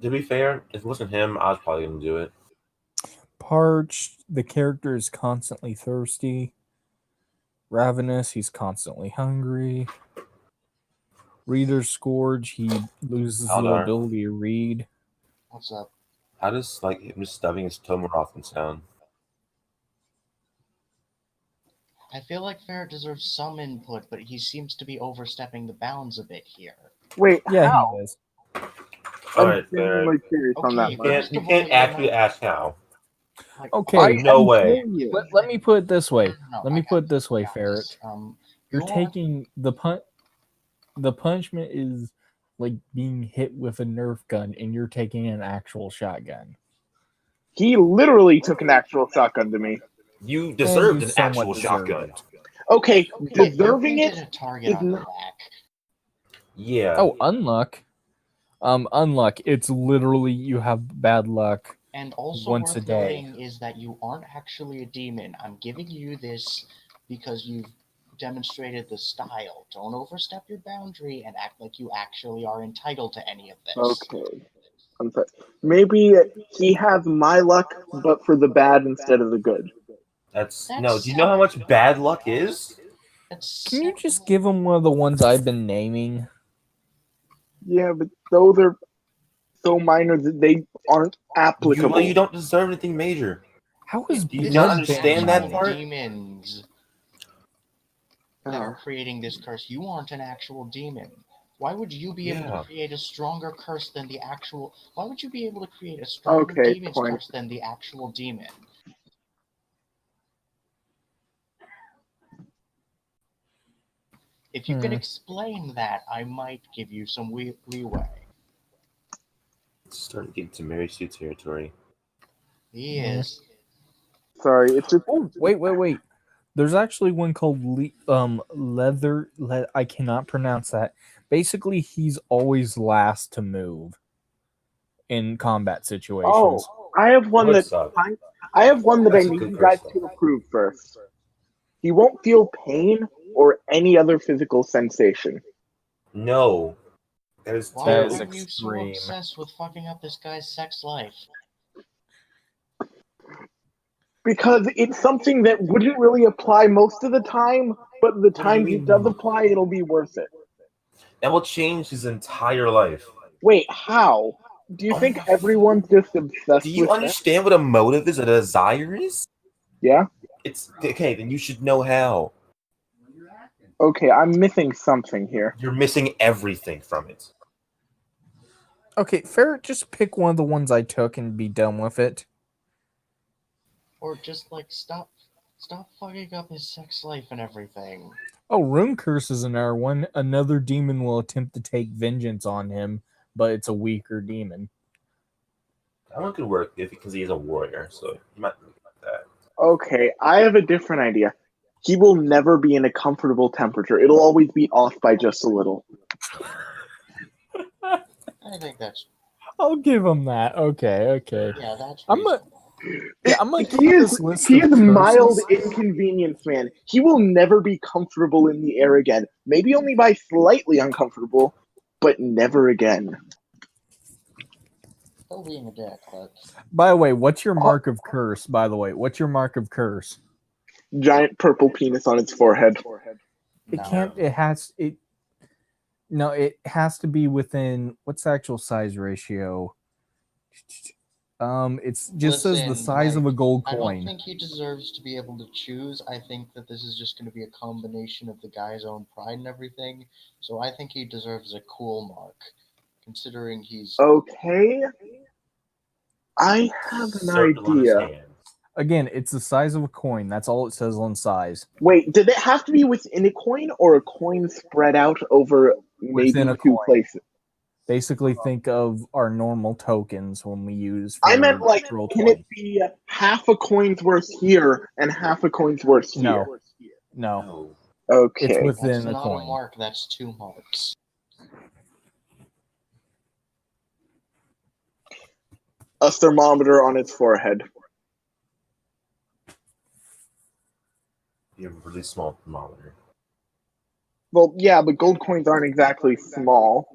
To be fair, if it wasn't him, I was probably going to do it. Parched, the character is constantly thirsty. Ravenous, he's constantly hungry. Reader's Scourge, he loses the Aldar. ability to read. What's up? How does him just stubbing his toe more often sound? I feel like Ferret deserves some input, but he seems to be overstepping the bounds a bit here. Wait, Yeah, how? he is. Alright, I'm genuinely curious on that Okay, one. you can't actually ask how. Like, Okay, No way. let me put it this way. No, Let I me got put it this way, I got Ferret. this. You're You're- taking the punishment is like being hit with a Nerf gun, and you're taking an actual shotgun. He literally took an actual shotgun to me. You deserved you an somewhat actual deserved shotgun. it. Okay, Okay, deserving you it painted a target is on your not. back. Yeah. Oh, unluck. Unluck. It's literally you have bad luck. And also Once a worth day. noting is that you aren't actually a demon. I'm giving you this because you've demonstrated the style. Don't overstep your boundary and act like you actually are entitled to any of this. Okay. I'm sorry. Maybe he has my luck, but for the bad instead of the good. No. Do you know how much bad luck is? Can you just give him one of the ones I've been naming? Yeah, but those are so minor that they aren't applicable. You don't deserve anything major. How is Do you blood not understand that actual part? demons that are creating this curse? You aren't an actual demon. Why would you be able to create a stronger curse than the actual? Why would you be able to create a stronger demon's curse than the actual demon? If you can explain that, I might give you some leeway. It's starting to get to Mary Sue territory. He is. Sorry, it's just. Oh, wait. There's actually one called Leather. I cannot pronounce that. Basically, he's always last to move in combat situations. Oh, I have one that I need you guys to approve first. He won't feel pain or any other physical sensation. No. That is terrible. Why are you so obsessed with fucking up this guy's sex life? Because it's something that wouldn't really apply most of the time, but the time it does apply, it'll be worth it. That will change his entire life. Wait, how? Do you think everyone's just obsessed with Do you understand what a motive is, a desire is? Yeah? It's okay, then you should know how. Okay, I'm missing something here. You're missing everything from it. Okay, Ferret, just pick one of the ones I took and be done with it. Or just like stop fucking up his sex life and everything. Oh, Rune Curse is another one. Another demon will attempt to take vengeance on him, but it's a weaker demon. That one could work because he is a warrior, so you might think about that. Okay, I have a different idea. He will never be in a comfortable temperature. It'll always be off by just a little. I think that's. I'll give him that. Okay. Yeah, that's. I'm gonna keep he this is list he of is mild curses. inconvenience, man. He will never be comfortable in the air again. Maybe only by slightly uncomfortable, but never again. Still being a dick, but. By the way, what's your mark of curse? By the way, what's your mark of curse? Giant purple penis on its forehead. It can't. It has. It. No, it has to be within. What's the actual size ratio? It's just says the size of a gold coin. I don't think he deserves to be able to choose. I think that this is just going to be a combination of the guy's own pride and everything. So I think he deserves a cool mark, considering he's. Okay. I have an idea. Again, it's the size of a coin. That's all it says on size. Wait, did it have to be within a coin or a coin spread out over maybe two places? Basically, think of our normal tokens when we use. I meant like, can it be half a coin's worth here and half a coin's worth here? No. Okay. It's within that's a not coin. A mark. That's 2 marks. A thermometer on its forehead. You have a really small thermometer. Well, yeah, but gold coins aren't exactly small.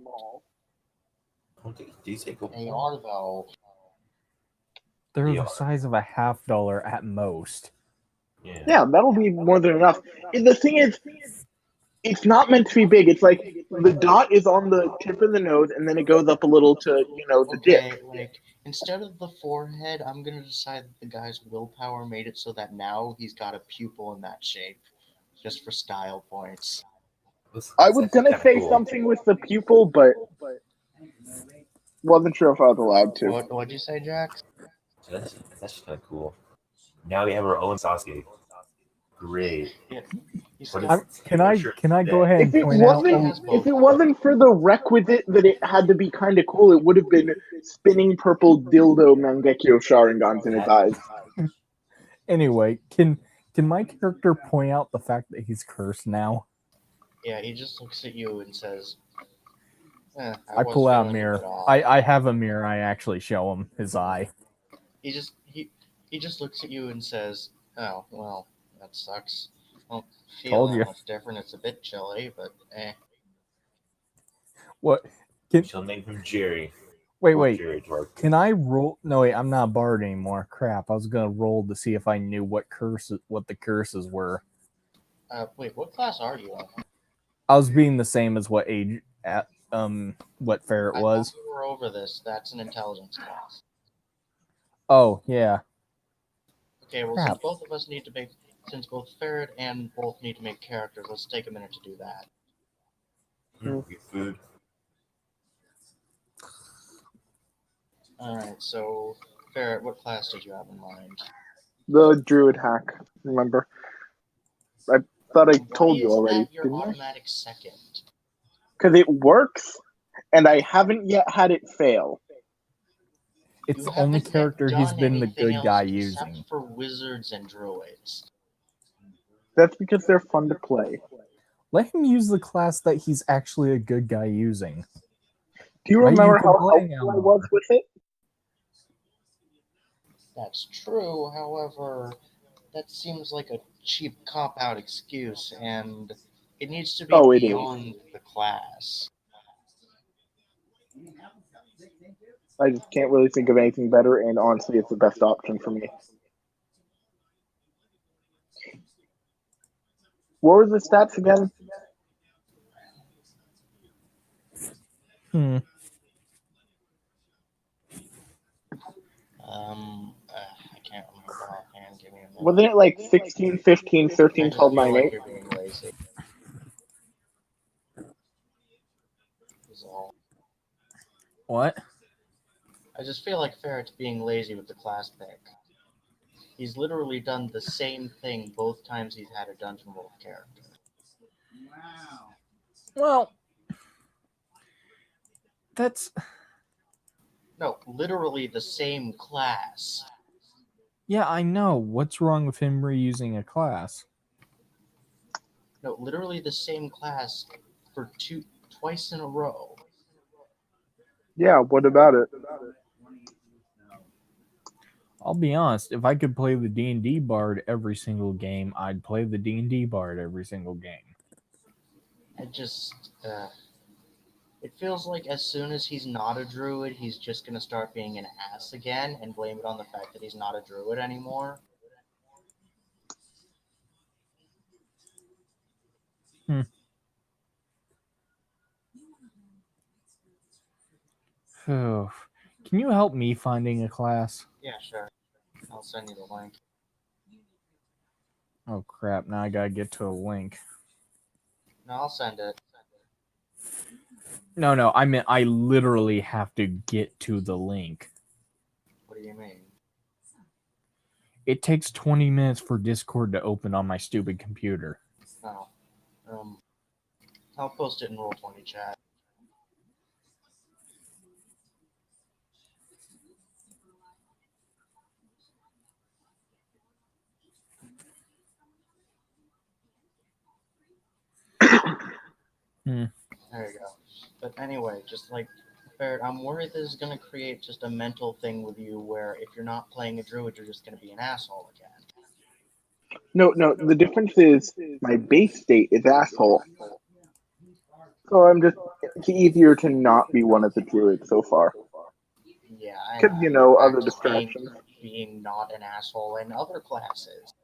Do you say go? They are though. They're They the are. size of a $50 at most. Yeah, that'll be more than enough. And the thing is, it's not meant to be big. It's like the dot is on the tip of the nose, and then it goes up a little to, the dip. Like, instead of the forehead, I'm going to decide that the guy's willpower made it so that now he's got a pupil in that shape, just for style points. I was going to say something with the pupil, but wasn't sure if I was allowed to. What'd you say, Jax? That's just kind of cool. Now we have our own Sasuke. Great. Yeah. Can I go ahead and point out? If it wasn't for the requisite that it had to be kind of cool, it would have been spinning purple dildo Mangekyo Sharingans in his eyes. Anyway, can my character point out the fact that he's cursed now? Yeah, he just looks at you and says, I pull out a mirror. I have a mirror. I actually show him his eye. He just looks at you and says, "Oh, well, that sucks. Don't feel that much different. It's a bit chilly, but eh." What? She'll name him Jerry. Wait. Jerry Can I roll? No, wait. I'm not Bard anymore. Crap. I was gonna roll to see if I knew what the curses were. Wait. What class are you in? I was being the same as what Ferret was. I thought we were over this. That's an intelligence class. Oh yeah. Okay. Well, since both of us need to make, since both Ferret and both need to make characters, let's take a minute to do that. Get food. All right. So, Ferret, what class did you have in mind? The Druid hack. Remember? I thought I told you already. Why is that your automatic second? Because it works, and I haven't yet had it fail. It's the only character he's been the good guy using. Except for wizards and druids. That's because they're fun to play. Let him use the class that he's actually a good guy using. Do you remember how helpful I was with it? That's true. However, that seems like a cheap cop-out excuse, and it needs to be beyond the class. I just can't really think of anything better, and honestly, it's the best option for me. What were the stats again? I can't remember offhand. Give me a minute. Wasn't it like 16, 15, 13, 12, 9, 8? You're being lazy. What? I just feel like Ferret's being lazy with the class pick. He's literally done the same thing both times he's had a Dungeon Wolf character. Wow. Well, that's... No, literally the same class. Yeah, I know. What's wrong with him reusing a class? No, literally the same class for twice in a row. Yeah, what about it? I'll be honest. If I could play the D&D Bard every single game, I'd play the D&D Bard every single game. It feels like as soon as he's not a druid, he's just going to start being an ass again and blame it on the fact that he's not a druid anymore. Can you help me finding a class? Yeah, sure. I'll send you the link. Oh crap, now I gotta get to a link. No, I'll send it. No, I meant I literally have to get to the link. What do you mean? It takes 20 minutes for Discord to open on my stupid computer. Oh. I'll post it in Roll20 chat. There you go. But anyway, just like Barrett, I'm worried this is going to create just a mental thing with you where if you're not playing a druid, you're just going to be an asshole again. No, the difference is my base state is asshole. So it's easier to not be one of the druids so far. Yeah, Because, other distractions. Being not an asshole in other classes.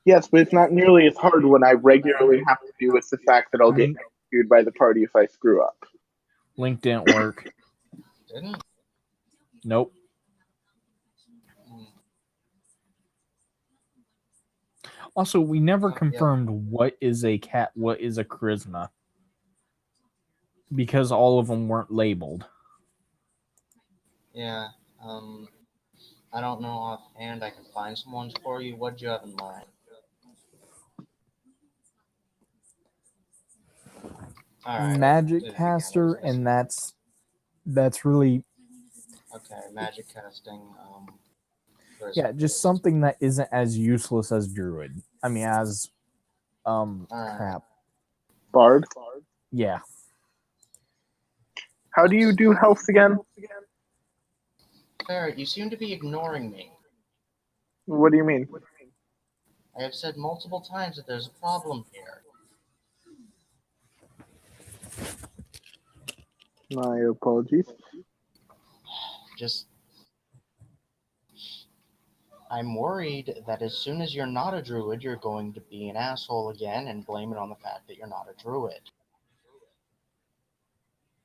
Yes, but it's not nearly as hard when I regularly have to deal with the fact that I'll get executed by the party if I screw up. Link didn't work. Didn't? Nope. Also, we never confirmed what is a charisma. Because all of them weren't labeled. Yeah. I don't know offhand. I can find some ones for you. What do you have in mind? Right, magic caster, and that's really okay. Magic casting. Yeah, just something that isn't as useless as druid. I mean, as crap. Bard. Yeah. How do you do health again? Ferret, you seem to be ignoring me. What do you mean? I have said multiple times that there's a problem here. My apologies. I'm worried that as soon as you're not a druid, you're going to be an asshole again and blame it on the fact that you're not a druid.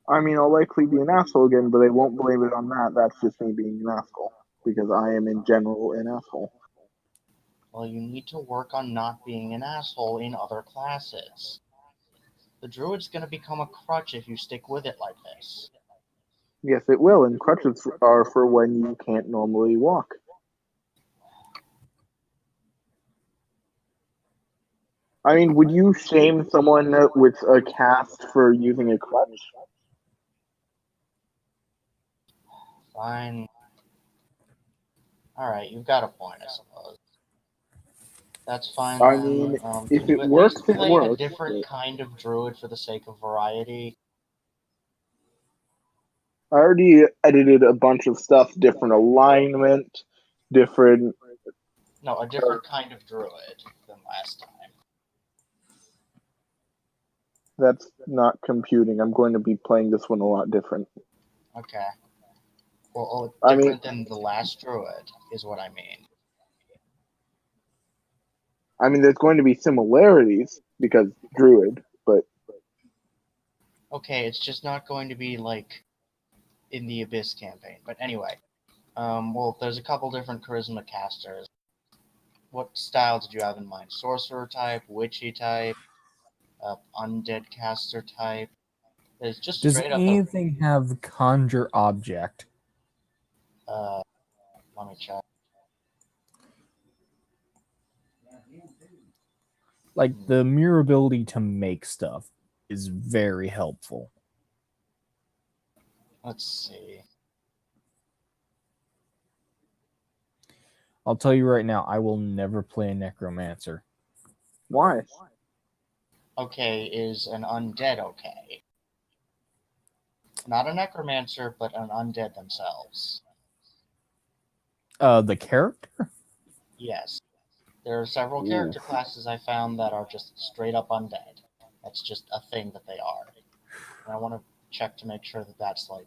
I mean, I'll likely be an asshole again, but I won't blame it on that. That's just me being an asshole. Because I am, in general, an asshole. Well, you need to work on not being an asshole in other classes. The druid's going to become a crutch if you stick with it like this. Yes, it will, and crutches are for when you can't normally walk. I mean, would you shame someone with a cast for using a crutch? Fine. Alright, you've got a point, I suppose. That's fine. I mean, if it works, it works. A different kind of druid for the sake of variety. I already edited a bunch of stuff, different alignment, different... No, a different kind of druid than last time. That's not computing. I'm going to be playing this one a lot different. Okay. Well, different than the last druid is what I mean. I mean, there's going to be similarities because druid, but... Okay, it's just not going to be like in the Abyss campaign. But anyway, well, there's a couple different charisma casters. What style did you have in mind? Sorcerer type, witchy type, undead caster type? There's just Does straight up anything have conjure object? Let me check. Like the mere ability to make stuff is very helpful. Let's see. I'll tell you right now, I will never play a necromancer. Why? Okay, is an undead okay? Not a necromancer, but an undead themselves. The character? Yes. There are several character classes I found that are just straight up undead. That's just a thing that they are. And I want to check to make sure that that's like...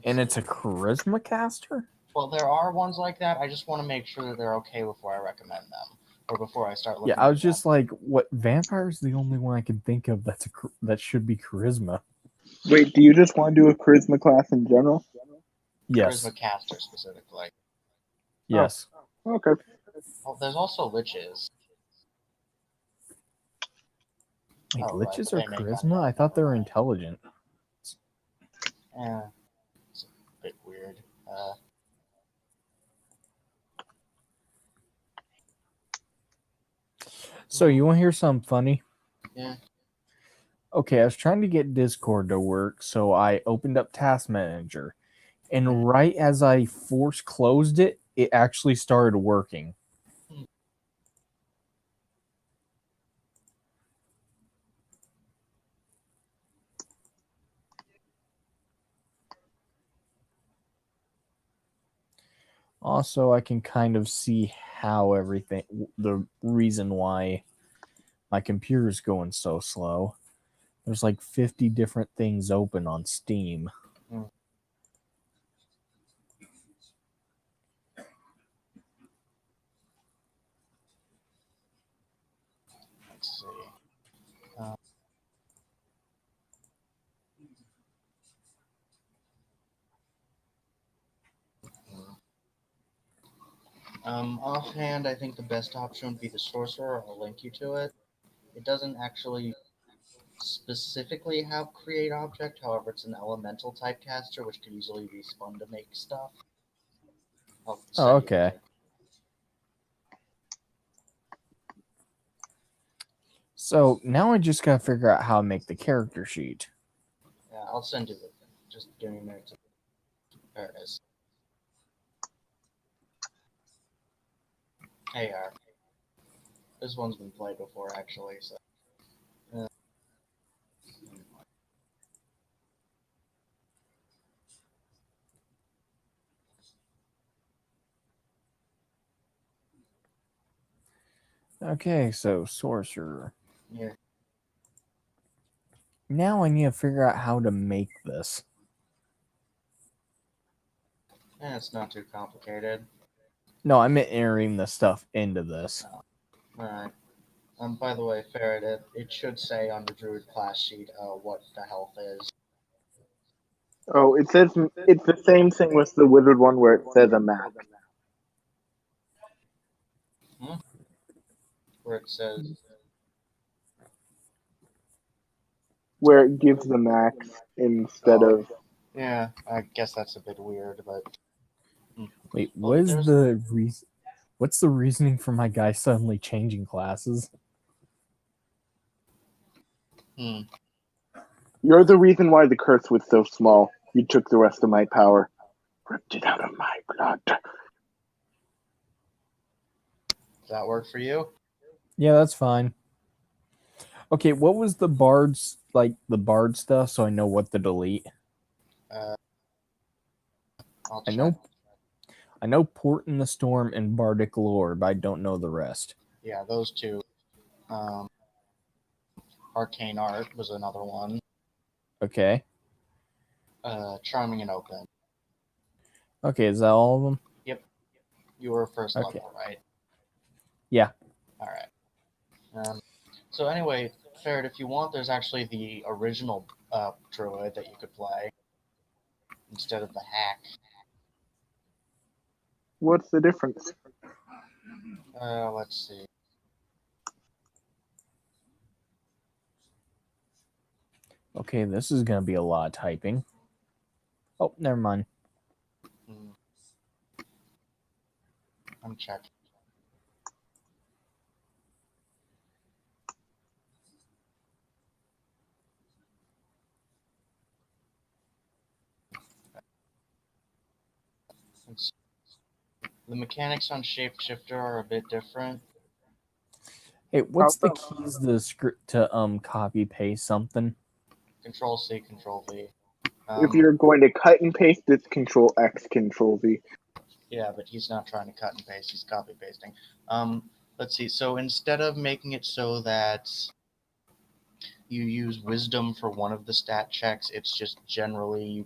And it's a charisma caster? Well, there are ones like that. I just want to make sure that they're okay before I recommend them. Or before I start looking Yeah, I was just like, what? Vampire's the only one I can think of that should be charisma. Wait, do you just want to do a charisma class in general? Yes. Charisma caster specifically. Yes. Oh, okay. Well, there's also liches. Wait, liches are charisma? I thought they were intelligent. Yeah, it's a bit weird. So you want to hear something funny? Yeah. Okay, I was trying to get Discord to work, so I opened up Task Manager. And right as I force closed it, it actually started working. Also, I can kind of see how the reason why My computer's going so slow. There's like 50 different things open on Steam. Let's see. Offhand, I think the best option would be the sorcerer. I'll link you to it. It doesn't actually specifically have create object, however, it's an elemental typecaster, which could easily be spun to make stuff. Oh, okay. So now I just gotta figure out how to make the character sheet. Yeah, I'll send you the thing. Just give me a minute. There it is. Hey, this one's been played before, actually, so. Okay, so sorcerer. Yeah. Now I need to figure out how to make this. It's not too complicated. No, I meant entering the stuff into this. Alright. By the way, Ferret, it should say on the Druid class sheet what the health is. Oh, it says it's the same thing with the wizard one where it says a max. Where it says... Where it gives the max instead of... Yeah, I guess that's a bit weird, but... Wait, what's the reasoning for my guy suddenly changing classes? You're the reason why the curse was so small. You took the rest of my power. Ripped it out of my blood. Does that work for you? Yeah, that's fine. Okay, what was the bard's, like, the bard stuff, so I know what to delete? I'll I check. know Port in the Storm and Bardic Lore, but I don't know the rest. Yeah, those two. Arcane Art was another one. Okay. Charming and Open. Okay, is that all of them? Yep. You were first Okay. level, right? Yeah. Alright. So anyway, Ferret, if you want, there's actually the original druid that you could play instead of the hack. What's the difference? Let's see. Okay, this is going to be a lot of typing. Oh, never mind. I'm checking. The mechanics on Shapeshifter are a bit different. Hey, what's the keys to the script to copy paste something? Control C, Control V. If you're going to cut and paste, it's Control X, Control V. Yeah, but he's not trying to cut and paste, he's copy pasting. Let's see, so instead of making it so that you use wisdom for one of the stat checks, it's just generally you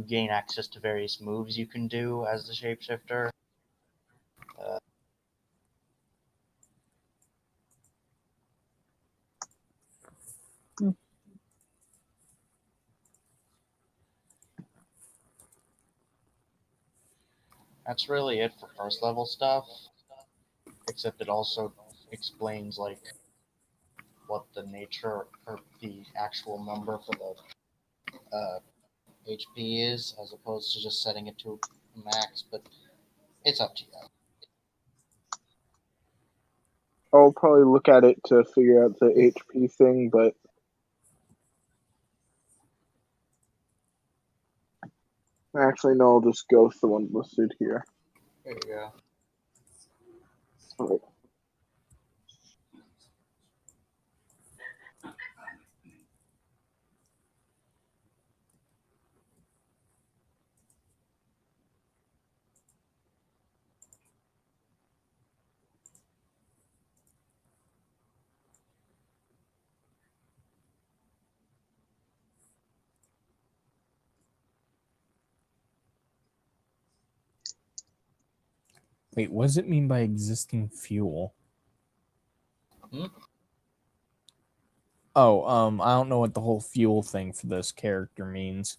gain access to various moves you can do as the shapeshifter. That's really it for first level stuff, except it also explains like what the nature or the actual number for the HP is, as opposed to just setting it to max, but it's up to you. I'll probably look at it to figure out the HP thing, but actually, no, I'll just go with the one listed here. There you go. All right. Wait, what does it mean by existing fuel? Hmm? Oh, I don't know what the whole fuel thing for this character means.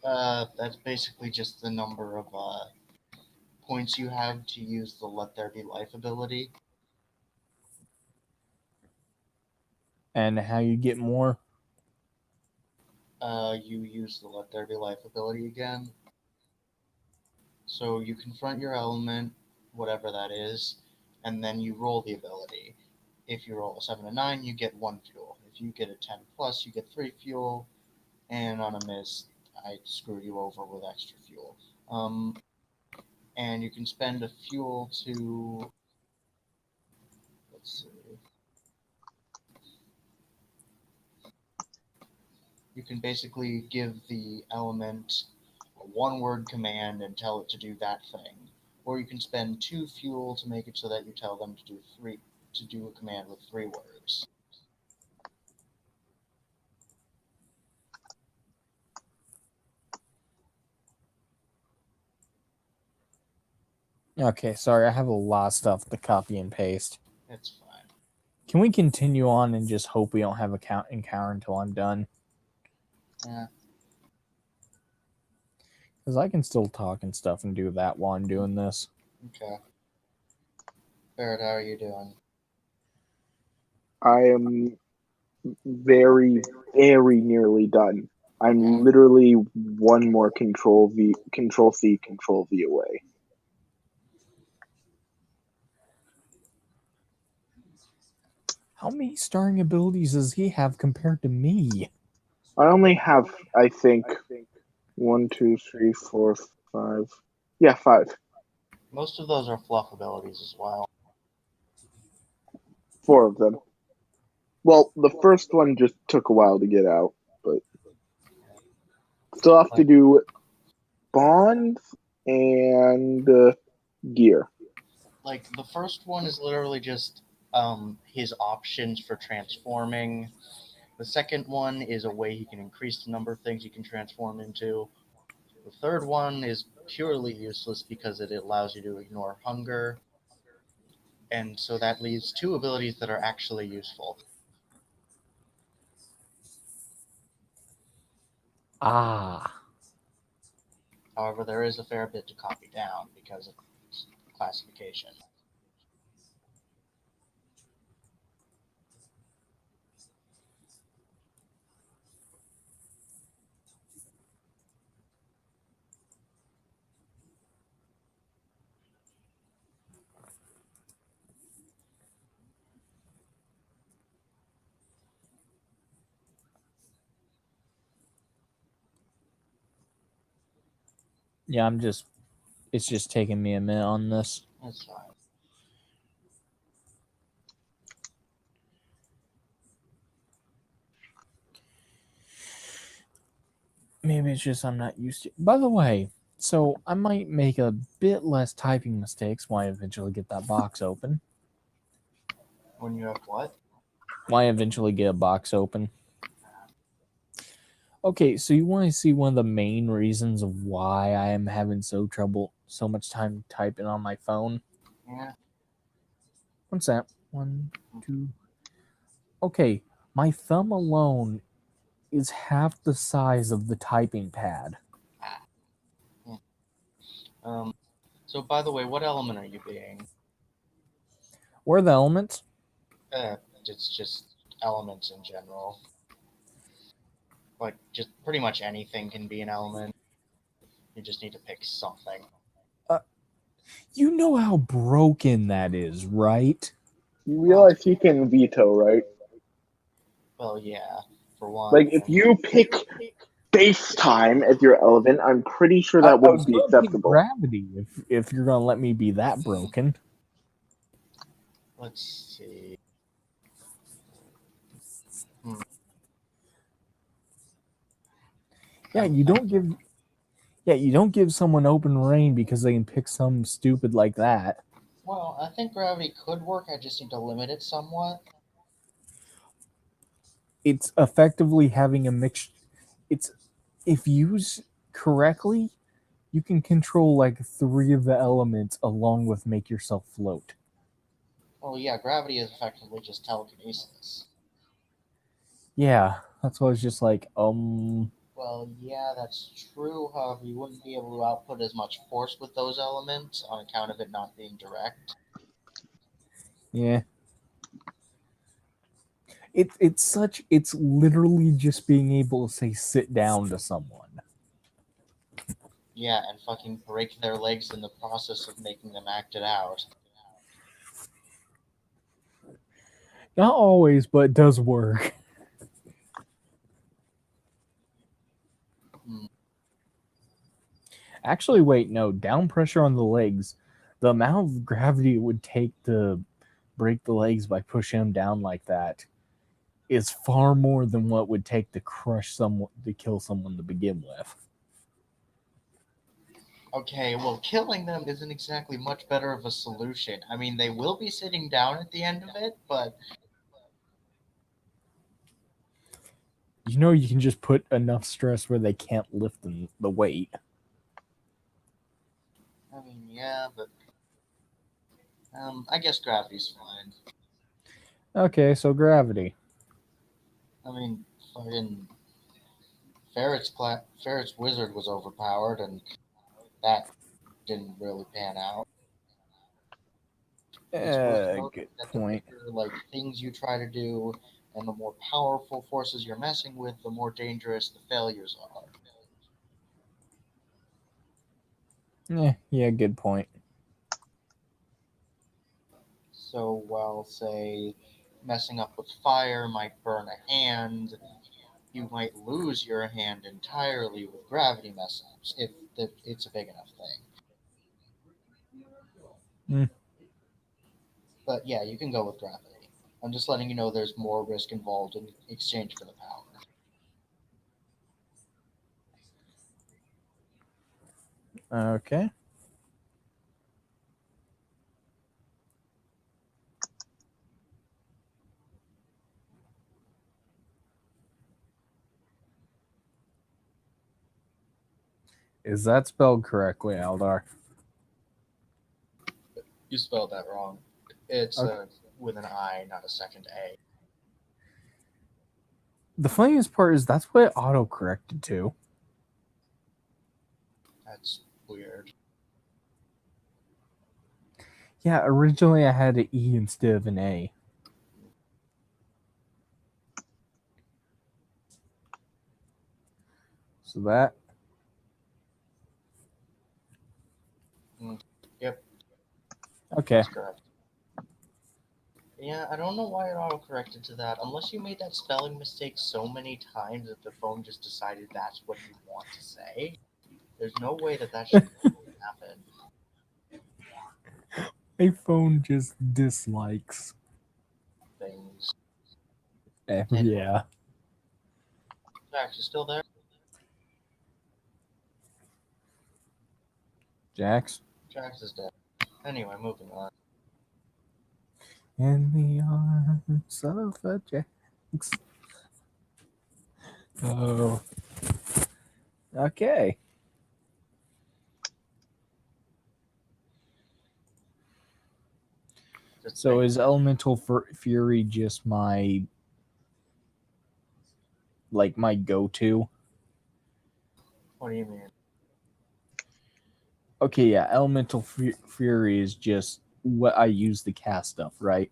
That's basically just the number of points you have to use the Let There Be Life ability. And how you get more? You use the Let There Be Life ability again. So you confront your element, whatever that is, and then you roll the ability. If you roll a 7 and 9, you get 1 fuel. If you get a 10 plus, you get 3 fuel. And on a miss, I screw you over with extra fuel. And you can spend a fuel to... Let's see. You can basically give the element a one-word command and tell it to do that thing. Or you can spend 2 fuel to make it so that you tell them to do a command with 3 words. Okay, sorry, I have a lot of stuff to copy and paste. It's fine. Can we continue on and just hope we don't have a encounter until I'm done? Yeah. Because I can still talk and stuff and do that while I'm doing this. Okay. Barrett, how are you doing? I am very, very nearly done. I'm literally one more Control C, Control V away. How many starring abilities does he have compared to me? I only have, I think, 1, 2, 3, 4, 5. Yeah, 5. Most of those are fluff abilities as well. 4 of them. Well, the first one just took a while to get out, but still have to do bonds and gear. Like, the first one is literally just his options for transforming. The second one is a way he can increase the number of things he can transform into. The third one is purely useless because it allows you to ignore hunger. And so that leaves 2 abilities that are actually useful. Ah. However, there is a fair bit to copy down because of classification. Yeah, it's just taking me a minute on this. That's fine. Maybe it's just I'm not used to. By the way, so I might make a bit less typing mistakes when I eventually get that box open. When you have what? When I eventually get a box open. Okay, so you want to see one of the main reasons of why I am having so much time typing on my phone? Yeah. What's that? 1, 2. Okay, my thumb alone is half the size of the typing pad. So, by the way, what element are you being? Where are the elements? It's just elements in general. Like, just pretty much anything can be an element. You just need to pick something. You know how broken that is, right? You realize he can veto, right? Well, yeah, for one. Like, if you pick space time as your element, I'm pretty sure that wouldn't be acceptable. Gravity, if you're gonna let me be that broken. Let's see. Yeah, you don't give someone open reign because they can pick something stupid like that. Well, I think gravity could work. I just need to limit it somewhat. It's effectively having a mix. It's if used correctly, you can control like 3 of the elements along with make yourself float. Well, yeah, gravity is effectively just telekinesis. Yeah, that's why I was just like, Well, yeah, that's true. However, you wouldn't be able to output as much force with those elements on account of it not being direct. yeah. It's literally just being able to say sit down to someone. Yeah, and fucking break their legs in the process of making them act it out. Not always, but it does work. Actually, wait, no. Down pressure on the legs, the amount of gravity it would take to break the legs by pushing them down like that is far more than what it would take to crush someone to kill someone to begin with. Okay, well, killing them isn't exactly much better of a solution. I mean, they will be sitting down at the end of it, but You know, you can just put enough stress where they can't lift the weight. I mean, yeah, but I guess gravity's fine. Okay, so gravity. I mean, fucking Ferret's wizard was overpowered, and that didn't really pan out. It's worth noting Good that point. the bigger, like, things you try to do and the more powerful forces you're messing with, the more dangerous the failures are. Yeah, good point. So while, say, messing up with fire might burn a hand, you might lose your hand entirely with gravity mess ups if it's a big enough thing. But yeah, you can go with gravity. I'm just letting you know there's more risk involved in exchange for the power. Okay. Is that spelled correctly, Aldar? You spelled that wrong. It's Okay. with an I, not a second A. The funniest part is that's what it auto-corrected to. That's weird. Yeah, originally I had an E instead of an A. So that. Yep. Okay. That's correct. Yeah, I don't know why it auto-corrected to that, unless you made that spelling mistake so many times that the phone just decided that's what you want to say. There's no way that should happen. My phone just dislikes. Things. Yeah. Jax, you still there? Jax? Jax is dead. Anyway, moving on. In the arms of a Jax. Oh. Okay. So is Elemental Fury just my go-to? What do you mean? Okay, yeah, Elemental Fury is just what I use to cast stuff, right?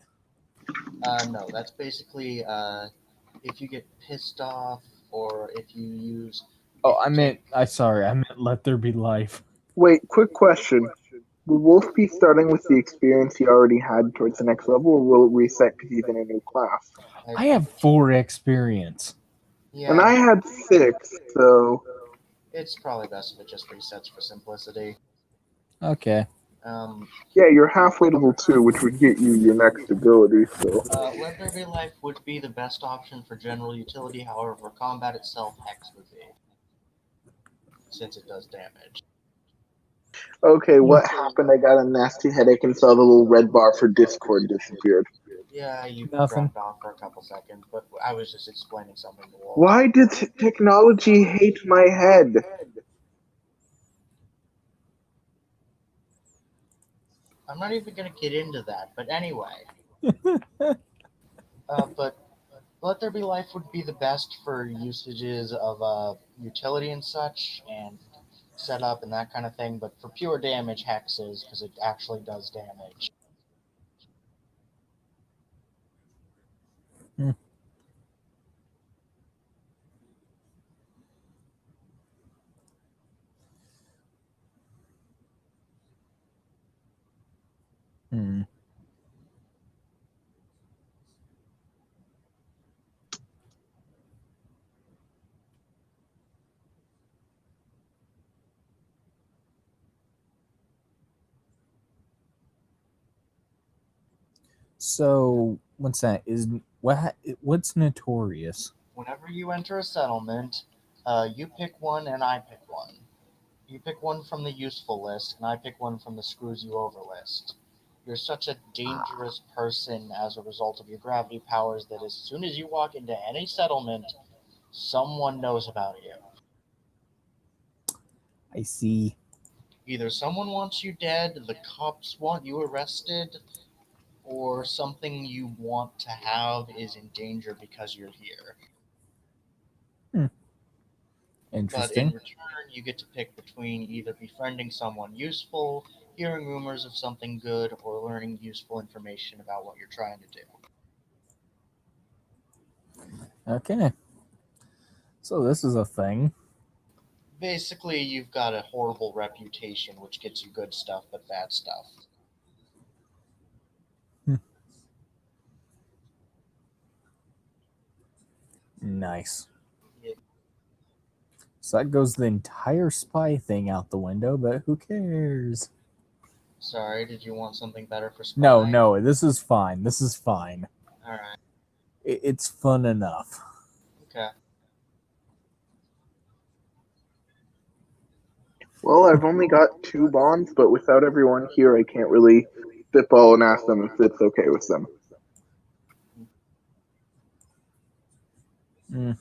No, that's basically if you get pissed off or if you use. Oh, I meant Let There Be Life. Wait, quick question. Will Wolf be starting with the experience he already had towards the next level, or will it reset because he's in a new class? I have 4 experience. Yeah, and I had 6, so it's probably best if it just resets for simplicity. Okay. Yeah, you're halfway to level 2, which would get you your next ability. So Let There Be Life would be the best option for general utility. However, for combat itself, Hex would be, since it does damage. okay, what happened? I got a nasty headache and saw the little red bar for Discord disappeared. Yeah, you Nothing. dropped off for a couple seconds, but I was just explaining something to Wolf. Why did technology hate my head? I'm not even gonna get into that. But anyway, but Let There Be Life would be the best for usages of utility and such, and setup and that kind of thing. But for pure damage, hexes, because it actually does damage. Hmm. So what's that? What's notorious? Whenever you enter a settlement, you pick one and I pick one. You pick one from the useful list, and I pick one from the screws you over list. You're such a dangerous person as a result of your gravity powers that as soon as you walk into any settlement, someone knows about you. I see. Either someone wants you dead, the cops want you arrested, or something you want to have is in danger because you're here. But in Interesting. return, you get to pick between either befriending someone useful, hearing rumors of something good, or learning useful information about what you're trying to do. Okay. So this is a thing. Basically, you've got a horrible reputation, which gets you good stuff but bad stuff. Nice. Yeah. So that goes the entire spy thing out the window, but who cares? Sorry, did you want something better for spy? No, this is fine. This is fine. Alright, It's fun enough. okay. Well, I've only got 2 bonds, but without everyone here, I can't really spitball and ask them if it's okay with them. Mm.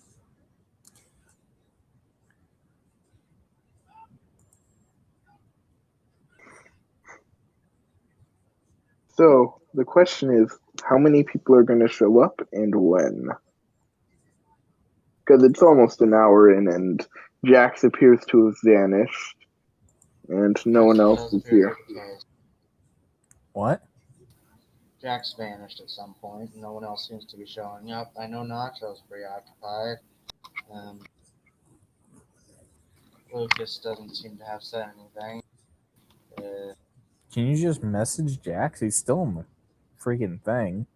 So the question is, how many people are going to show up and when? Because it's almost an hour in, and Jax appears to have vanished, and no one else Does is appear here. to be the case. What? Jack's vanished at some point. No one else seems to be showing up. I know Nacho's preoccupied. Lucas doesn't seem to have said anything. Can you just message Jax? He's still in the freaking thing.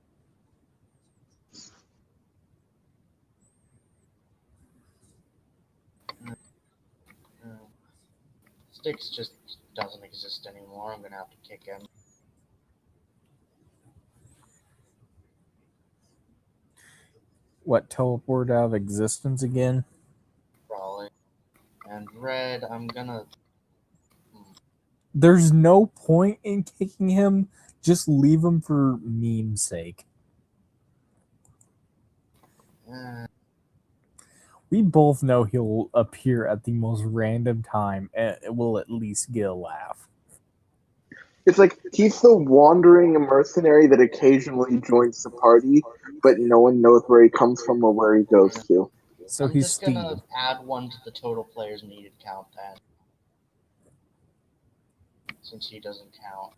Styx just doesn't exist anymore. I'm gonna have to kick him. What, teleport out of existence again? Probably. And Red, I'm gonna. There's no point in kicking him. Just leave him for meme's sake. We both know he'll appear at the most random time and it will at least get a laugh. It's like he's the wandering mercenary that occasionally joins the party, but no one knows where he comes from or where he goes to. So I'm he's just gonna Steve. add one to the total players needed count then. Since he doesn't count.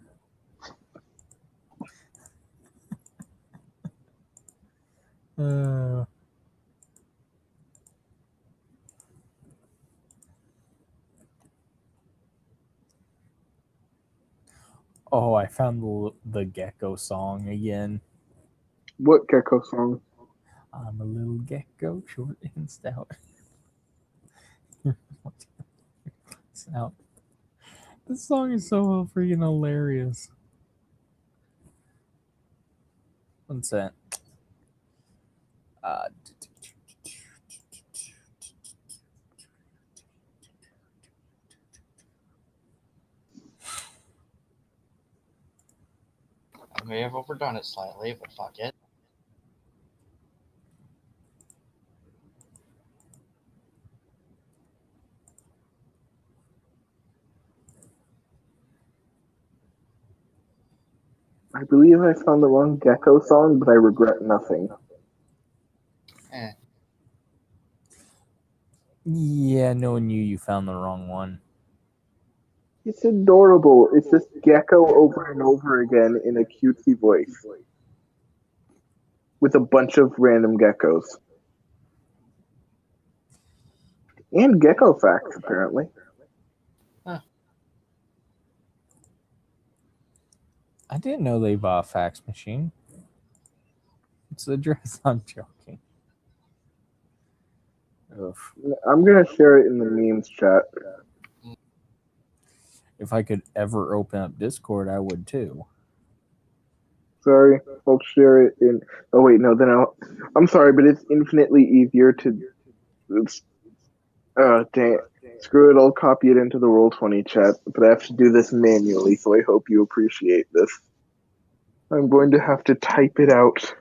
Oh, I found the gecko song again. What Gecko song? I'm a little gecko, short and stout. Stout. This song is so freaking hilarious. What's that? I may have overdone it slightly, but fuck it. I believe I found the wrong Gecko song, but I regret nothing. Yeah, knowing you found the wrong one. It's adorable. It's just Gecko over and over again in a cutesy voice. With a bunch of random geckos. And gecko facts, apparently. Huh. I didn't know they bought a fax machine. It's the dress. I'm joking. Oof. I'm going to share it in the memes chat. If I could ever open up Discord, I would too. Sorry, I'll share it in. Oh wait, no. Then I'm sorry, but it's infinitely easier to. Dang. Screw it. I'll copy it into the Roll20 chat, but I have to do this manually. So I hope you appreciate this. I'm going to have to type it out.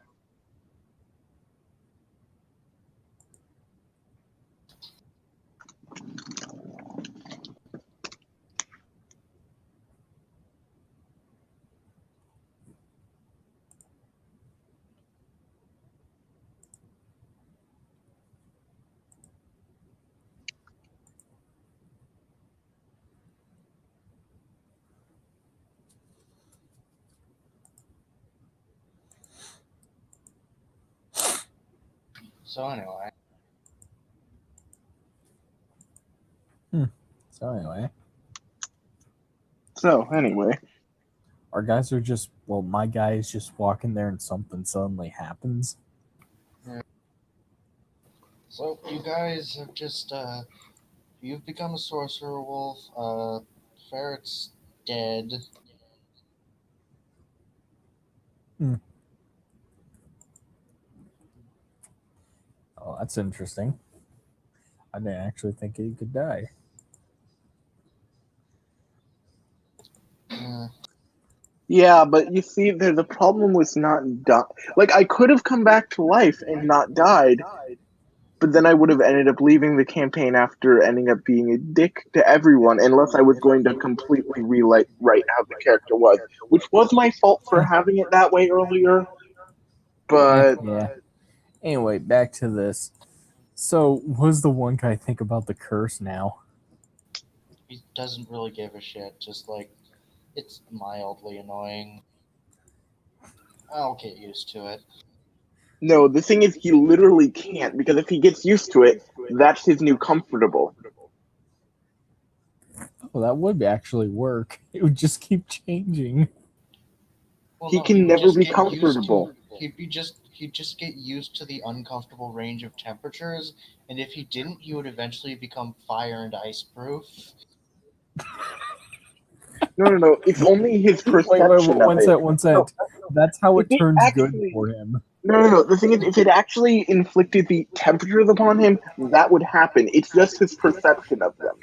So anyway. So anyway. Our guys are just, well, my guy is just walking there and something suddenly happens. Yeah. So you guys have just, you've become a sorcerer wolf. Ferret's dead. Oh, that's interesting. I didn't actually think he could die. Yeah, but you see, the problem was not done. Like, I could have come back to life and not died, but then I would have ended up leaving the campaign after ending up being a dick to everyone, unless I was going to completely rewrite how the character was, which was my fault for having it that way earlier. But yeah. Anyway, back to this. So, what does the one guy think about the curse now? He doesn't really give a shit. Just like, it's mildly annoying. I'll get used to it. no, the thing is, he literally can't, because if he gets used to it, that's his new comfortable. Well, that would actually work. It would just keep changing. Well, He no, can would never just be get comfortable. He'd just get used to the uncomfortable range of temperatures, and if he didn't, he would eventually become fire and ice proof. No. It's only his perception of it. One second. That's how it If it turns good actually- for him. No. The thing is, if it actually inflicted the temperatures upon him, that would happen. It's just his perception of them.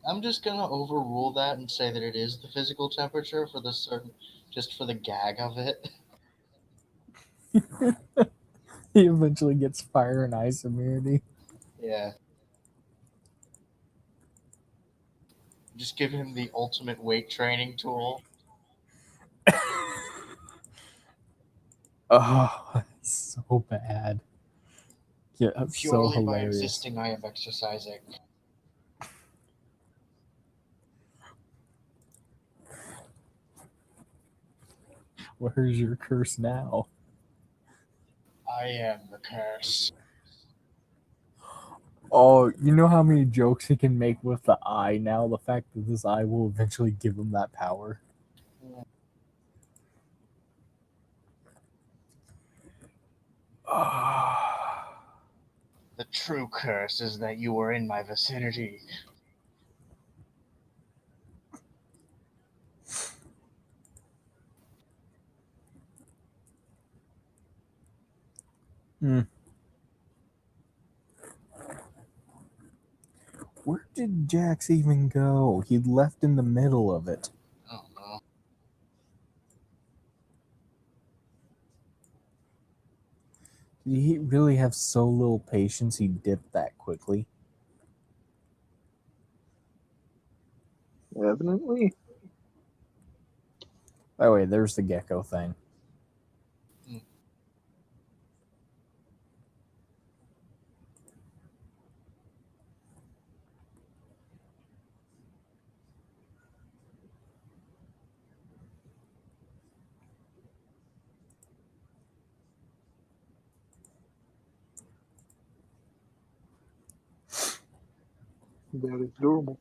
I'm just gonna overrule that and say that it is the physical temperature for just for the gag of it. He eventually gets fire and ice immunity. Yeah. Just give him the ultimate weight training tool. Oh, it's so bad. Yeah, that's Purely so by hilarious. existing, I am exercising. Where's your curse now? I am the curse. Oh, you know how many jokes he can make with the eye now? The fact that this eye will eventually give him that power. The true curse is that you were in my vicinity. Where did Jax even go? He left in the middle of it. Oh no. Did he really have so little patience he dipped that quickly? Evidently. By the way, there's the gecko thing. That is normal.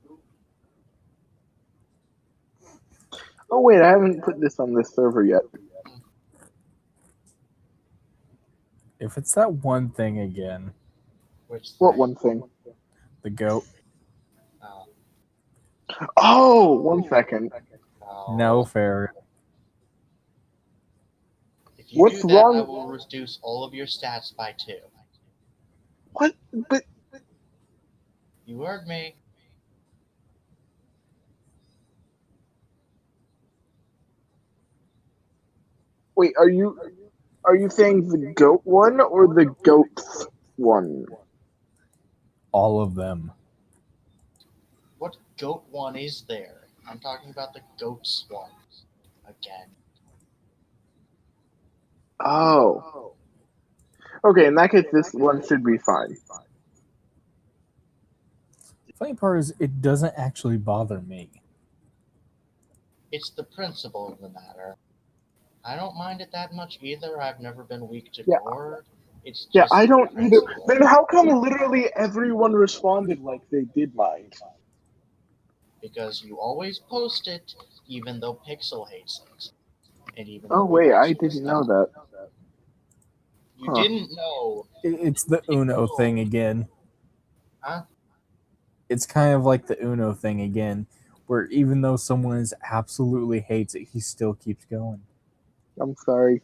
Oh wait, I haven't put this on this server yet. If it's that one thing again, What one thing? the goat. Oh, 1 second. No, fair. If you What's do that, wrong? I will reduce all of your stats by 2. What? But You heard me. wait, are you saying the goat one or the goats one? All of them. What goat one is there? I'm talking about the goats one. Again. Oh. Okay, in that case, this one should be fine. Funny part is, it doesn't actually bother me. It's the principle of the matter. I don't mind it that much either. I've never been weak to Yeah. gore. It's just Yeah, I don't the either. principle. Then how come literally everyone responded like they did mind? Because you always post it, even though Pixel hates it. And even Oh though we've wait, I actually didn't know stopped. that. You Huh. didn't know. It's the Uno thing again. Huh? It's kind of like the Uno thing again, where even though someone absolutely hates it, he still keeps going. I'm sorry.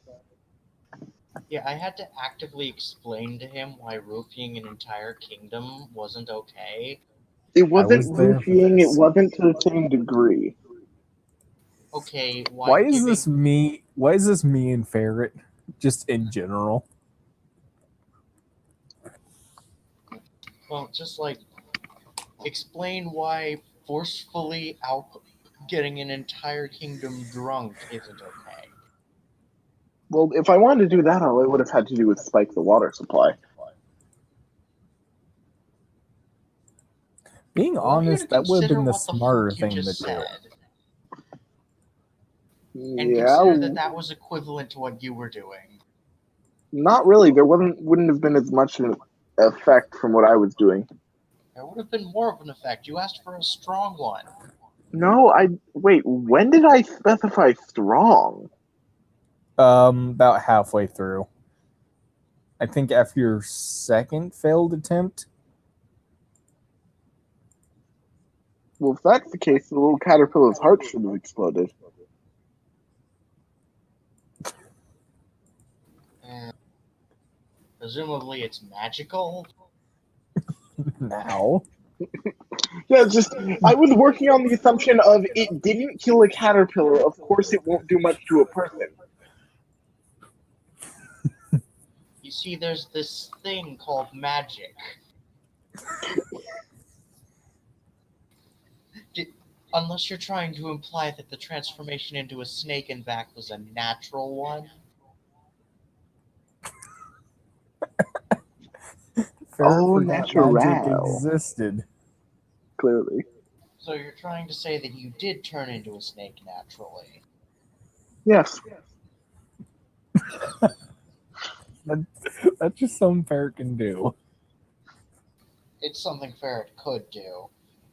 Yeah, I had to actively explain to him why roofing an entire kingdom wasn't okay. It was wasn't there for roofing, it this. wasn't to the same degree. Okay, Why is this me? Why is this me and Ferret? Just in general. Well, just like explain why forcefully out getting an entire kingdom drunk isn't okay. Well, if I wanted to do that, all I would have had to do was spike the water supply. Being I want you to honest, that would have consider been the what the smarter fuck you thing to just do. said, and Yeah, consider that that was equivalent to what you were doing. not really. There wouldn't have been as much an effect from what I was doing. There would have been more of an effect. You asked for a strong one. No, wait. When did I specify strong? About halfway through. I think after your second failed attempt. Well, if that's the case, the little caterpillar's heart should have exploded. Presumably it's magical. Now. Yeah, just I was working on the assumption of it didn't kill a caterpillar. Of course, it won't do much to a person. You see, there's this thing called magic. Unless you're trying to imply that the transformation into a snake and back was a natural one. Ferret Oh, forgot magic natural. existed. Clearly. So you're trying to say that you did turn into a snake naturally. Yes. That's just something Ferret can do. It's something Ferret could do.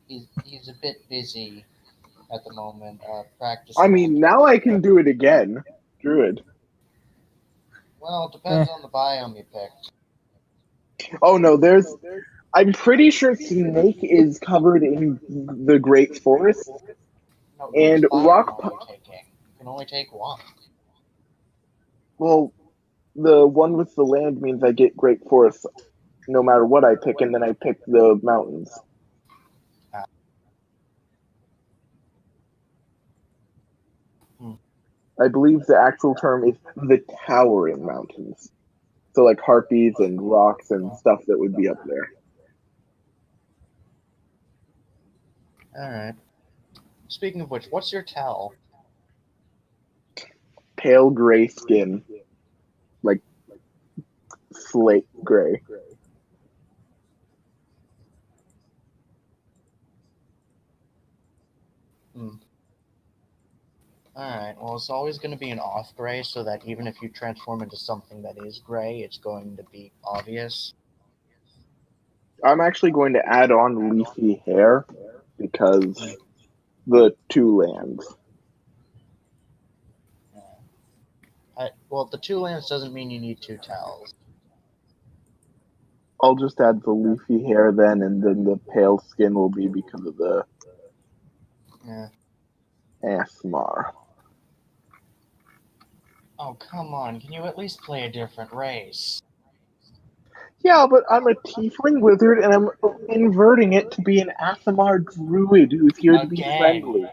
He's a bit busy at the moment practicing. I mean, now I can do it again. Druid. Well, it depends on the biome you picked. Oh no, I'm pretty sure snake is covered in the Great Forest. No, And which biome rock. are you taking? You can only take one. Well, the one with the land means I get Great Forest no matter what I pick, and then I pick the mountains. I believe the actual term is the Towering Mountains. So like harpies and rocks and stuff that would be up there. Alright. Speaking of which, what's your tell? Pale gray skin. Like slate gray. Alright, well, it's always going to be an off gray, so that even if you transform into something that is gray, it's going to be obvious. I'm actually going to add on leafy hair because the two lands. Well, the two lands doesn't mean you need two tells. I'll just add the leafy hair then, and then the pale skin will be because of the ASMR. Oh, come on. Can you at least play a different race? Yeah, but I'm a tiefling wizard, and I'm inverting it to be an ASMR druid who's here to be friendly.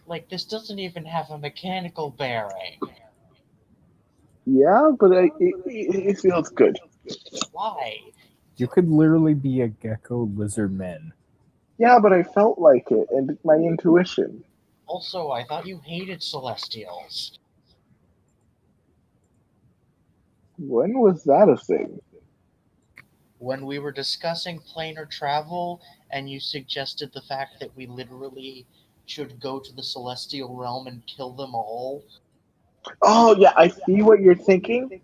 Like, this doesn't even have a mechanical bearing. Yeah, but it feels good. Why? You could literally be a gecko lizard man. Yeah, but I felt like it, and my intuition. Also, I thought you hated Celestials. When was that a thing? When we were discussing planar travel, and you suggested the fact that we literally should go to the Celestial realm and kill them all. Oh, yeah, I see what you're thinking.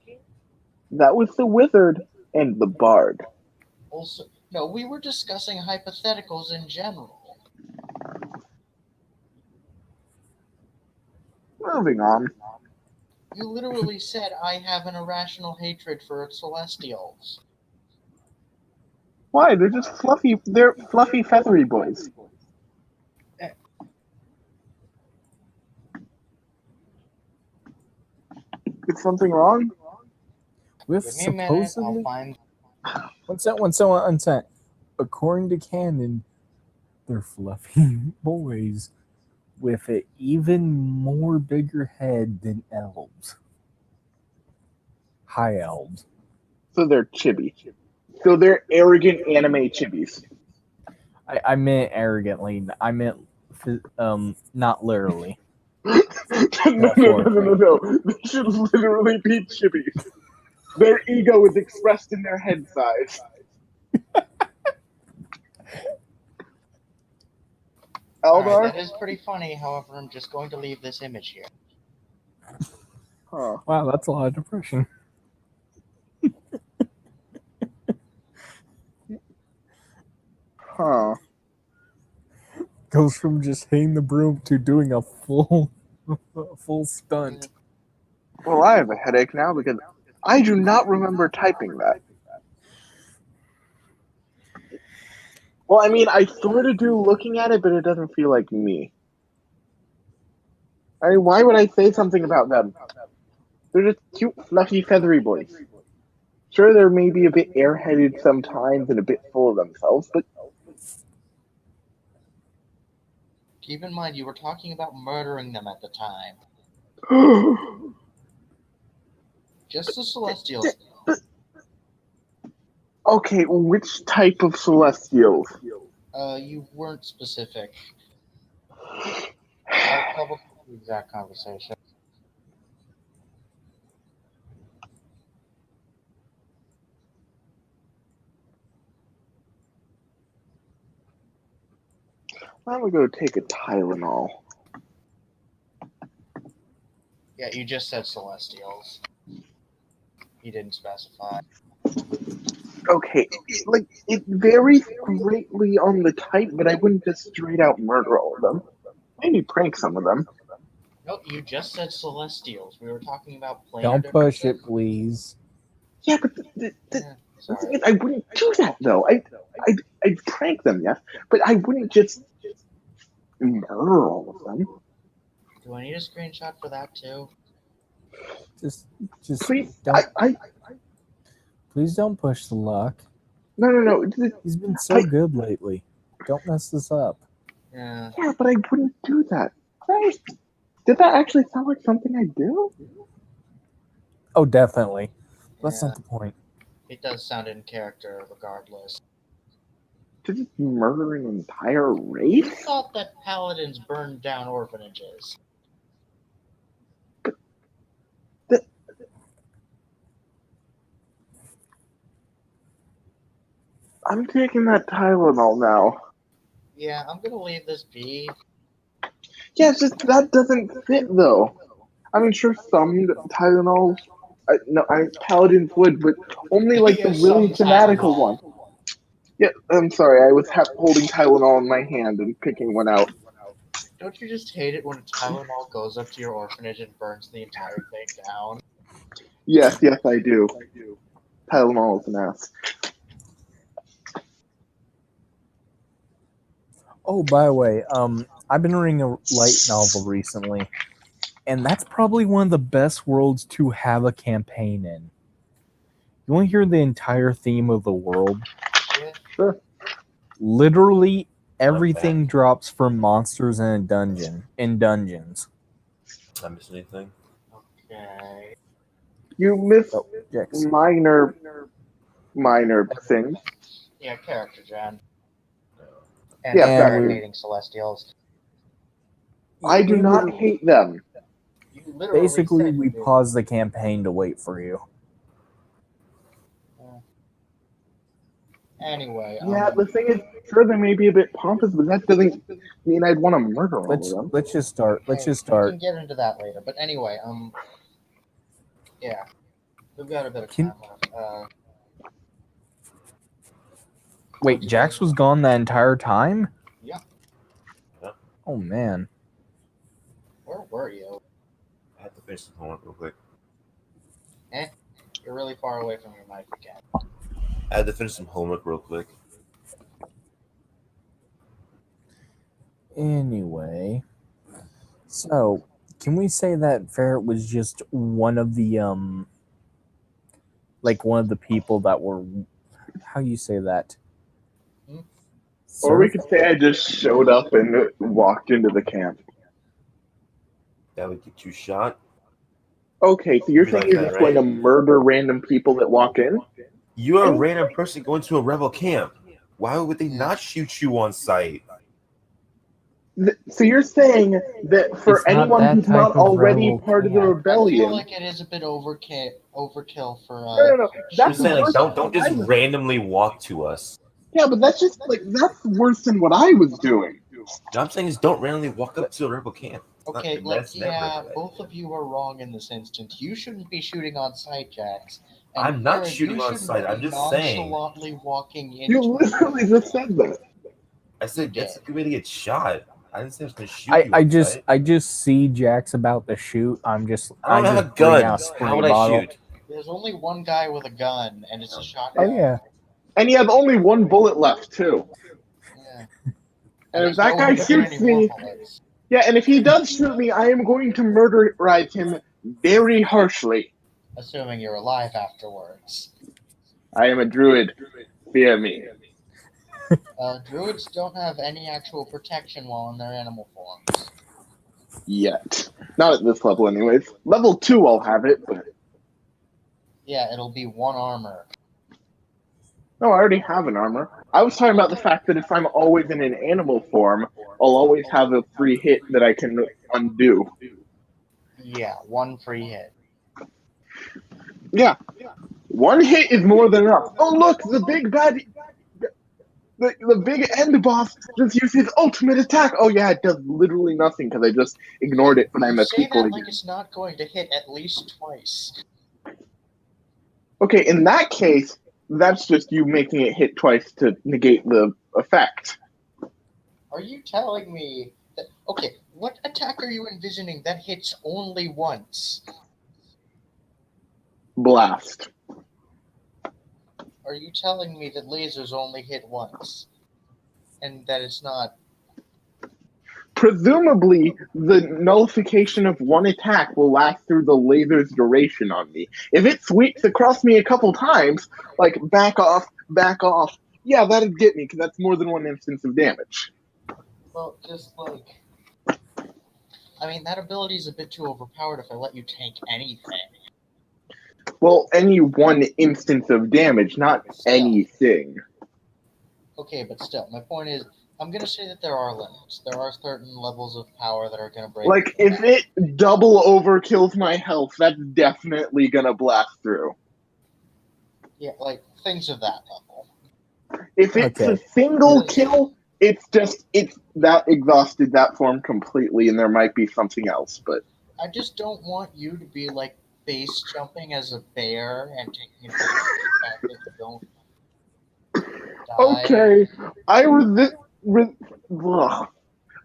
That was the wizard and the bard. Also, no, we were discussing hypotheticals in general. Moving on. You literally said I have an irrational hatred for Celestials. Why? They're just fluffy. They're fluffy, feathery boys. Is something wrong? With Give me a minute, supposedly I'll find... one sec. According to canon, they're fluffy boys with an even more bigger head than elves. High elves. So they're chibi. So they're arrogant anime chibis. I meant arrogantly. I meant not literally. No. They should literally be chibis. Their ego is expressed in their head size. Aldar? Right, that is pretty funny, however, I'm just going to leave this image here. Huh. Wow, that's a lot of depression. Huh. Goes from just hitting the broom to doing a full stunt. Well, I have a headache now because I do not remember typing that. Well, I mean, I sort of do looking at it, but it doesn't feel like me. I mean, why would I say something about them? They're just cute, fluffy, feathery boys. Sure, they're maybe a bit airheaded sometimes and a bit full of themselves, but... Keep in mind, you were talking about murdering them at the time. Just the Celestials. Okay, which type of Celestials? You weren't specific. I'll double check the exact conversation. I'm gonna go take a Tylenol. Yeah, you just said Celestials. You didn't specify. Okay, it varies greatly on the type, but I wouldn't just straight out murder all of them. Maybe prank some of them. No, you just said Celestials. We were talking about planar Don't push it, differences. please. Yeah, but the thing is, I wouldn't do that though. I'd prank them, yes, but I wouldn't just murder all of them. Do I need a screenshot for that too? Just Please, don't. I Please don't push the luck. no. He's been so good lately. Don't mess this up. Yeah. Yeah, but I wouldn't do that. Christ, did that actually sound like something I do? Oh, definitely. That's not the point. It does sound in character, regardless. To just murder an entire Who race? thought that paladins burned down orphanages? I'm taking that Tylenol now. Yeah, I'm gonna leave this be. Yeah, it's just that doesn't fit though. I mean, sure, some Tylenols, Paladins would, but only like the Yeah, really some fanatical Tylenol. one. Yeah, I'm sorry, I was holding Tylenol in my hand and picking one out. Don't you just hate it when a Tylenol goes up to your orphanage and burns the entire thing down? Yes, I do. Tylenol is an ass. Oh, by the way, I've been reading a light novel recently, and that's probably one of the best worlds to have a campaign in. You want to hear the entire theme of the world? Yeah. Sure. Literally everything drops from monsters in a dungeon. In dungeons. Did I miss anything? Okay. You miss Jax. minor things. Yeah, character gen. Yeah, And exactly. hating Celestials. I do not hate them. You literally Basically, said we you do. pause the campaign to wait for you. Anyway, Yeah, the thing is, sure, they may be a bit pompous, but that doesn't mean I'd want to murder all of them. Let's just start. We can get into that later. But anyway, yeah, we've got a bit of time left. Wait, Jax was gone that entire time? Yeah. Oh man. Where were you? I had to finish some homework real quick. You're really far away from your mic again. I had to finish some homework real quick. Anyway, so can we say that Ferret was just one of the like one of the people that were, how you say that? Or we could say I just showed up and walked into the camp. That would get you shot. Okay, so you're saying you're just going to murder random people that walk in? You are a random person going to a rebel camp. Why would they not shoot you on sight? So you're saying that for anyone who's not already part of the rebellion, I feel like it is a bit overkill for. No. That's saying, like, don't just randomly walk to us. Yeah, but that's just that's worse than what I was doing. No, I'm saying is don't randomly walk up to a rebel camp. Okay, both of you are wrong in this instance. You shouldn't be shooting on sight, Jax. And I'm not shooting on sight. I'm just saying. Nonchalantly walking into. You literally just said that. I said that's a good way to get shot. I didn't say I was going to shoot you. I just see Jax about to shoot. I don't have a gun. How would I shoot? There's only one guy with a gun, and it's a shotgun. Oh yeah. And he has only one bullet left too. Yeah. And if that guy shoots me, and if he does shoot me, I am going to murderize him very harshly. Assuming you're alive afterwards. I am a druid. Fear me. Druids don't have any actual protection while in their animal forms. Yet. Not at this level anyways. Level 2 I'll have it, but... Yeah, it'll be 1 armor. No, I already have an armor. I was talking about the fact that if I'm always in an animal form, I'll always have a free hit that I can undo. Yeah, 1 free hit. Yeah. 1 hit is more than enough. Oh look, the big bad... The big end boss just used his ultimate attack. Oh yeah, it does literally nothing because I just ignored it when I'm a people. Like it's not going to hit at least twice. Okay, in that case, that's just you making it hit twice to negate the effect. Are you telling me that... Okay, what attack are you envisioning that hits only once? Blast. Are you telling me that lasers only hit once? And that it's not... Presumably, the nullification of 1 attack will last through the laser's duration on me. If it sweeps across me a couple times, like back off, yeah, that'd get me, because that's more than 1 instance of damage. Well, just like... I mean, that ability is a bit too overpowered if I let you tank anything. Well, any one instance of damage, not anything. Okay, but still, my point is, I'm going to say that there are limits. There are certain levels of power that are going to break. Like, if it double overkills my health, that's definitely going to blast through. Yeah, like, things of that level. If it's a single kill, it's that exhausted that form completely, and there might be something else, but... I just don't want you to be, like, base jumping as a bear and taking advantage of the fact that you don't die. Okay, I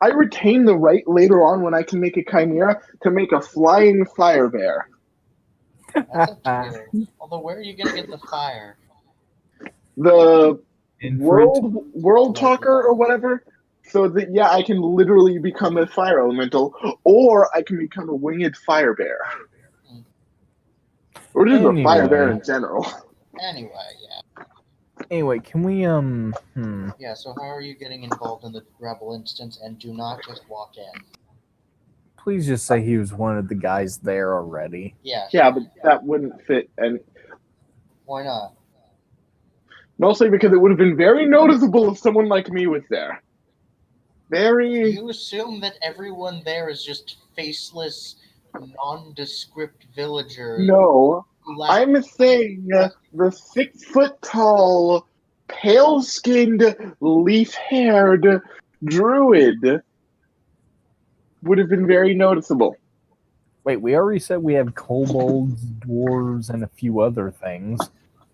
retain the right later on when I can make a chimera to make a flying fire bear. That's up to you. Although, where are you going to get the fire? The world talker or whatever. So that, yeah, I can literally become a fire elemental, or I can become a winged fire bear. Or just a fire bear in general. Anyway, yeah. Anyway, can we, Yeah, so how are you getting involved in the rebel instance, and do not just walk in? Please just say he was one of the guys there already. Yeah. Yeah, but that wouldn't fit. And why not? Mostly because it would have been very noticeable if someone like me was there. Very... You assume that everyone there is just faceless, nondescript villagers. No, I'm saying the 6-foot-tall, pale-skinned, leaf-haired druid would have been very noticeable. Wait, we already said we have kobolds, dwarves, and a few other things.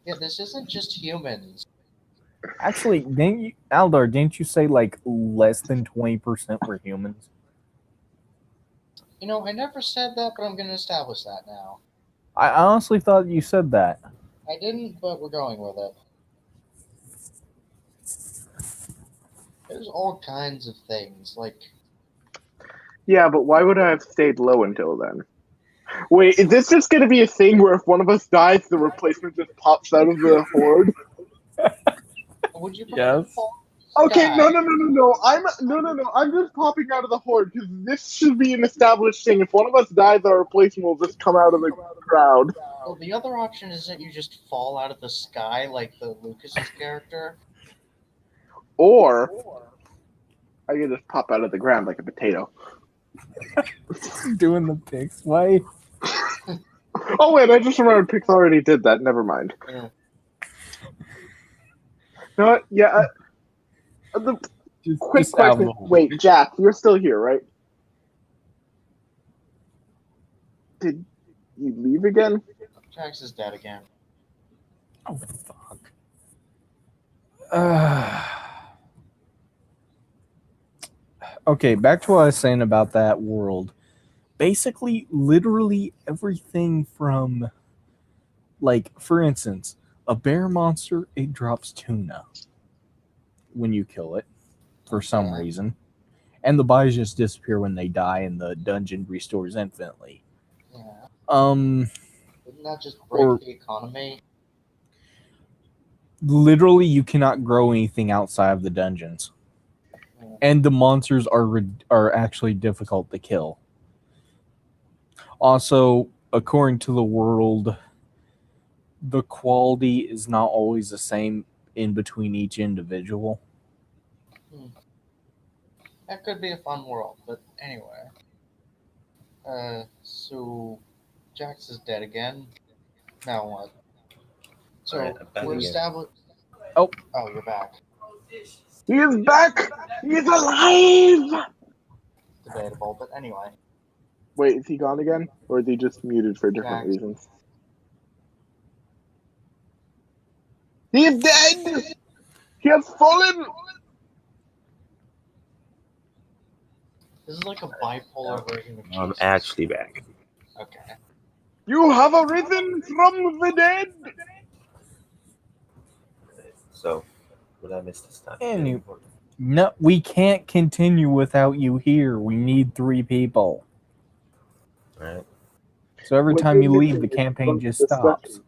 Yeah, this isn't just humans. Actually, Aldar, didn't you say like less than 20% were humans? You know, I never said that, but I'm going to establish that now. I honestly thought you said that. I didn't, but we're going with it. There's all kinds of things, like... Yeah, but why would I have stayed low until then? Wait, is this just going to be a thing where if one of us dies, the replacement just pops out of the horde? Would you yes. Okay, no. I'm just popping out of the horde because this should be an established thing. If one of us dies, our replacement will just come out of the crowd. Well, the other option is that you just fall out of the sky like the Lucas's character. Or I can just pop out of the ground like a potato. Doing the Pix way. Oh wait, I just remembered Pix already did that. Never mind. Yeah. No, yeah. Quick question. Wait, Jack, you're still here, right? Did you leave again? Jax is dead again. Oh, fuck. Okay, back to what I was saying about that world. Basically, literally everything from, like, for instance, a bear monster, it drops tuna when you kill it for some reason. And the bodies just disappear when they die and the dungeon restores infinitely. Yeah. Wouldn't that just break the economy? Literally, you cannot grow anything outside of the dungeons. Yeah. And the monsters are actually difficult to kill. Also, according to the world, the quality is not always the same in between each individual. That could be a fun world, but anyway. So Jax is dead again. Now what? So we're established. Oh, you're back. He is back. He's alive. Debatable, but anyway. Wait, is he gone again, or is he just muted for different reasons? He is dead. He has fallen. This is like a bipolar version of Jesus. I'm actually back. Okay. You have arisen from the dead. So, what did I miss this time? No, we can't continue without you here. We need 3 people. Right. So every time you leave, the campaign just stops.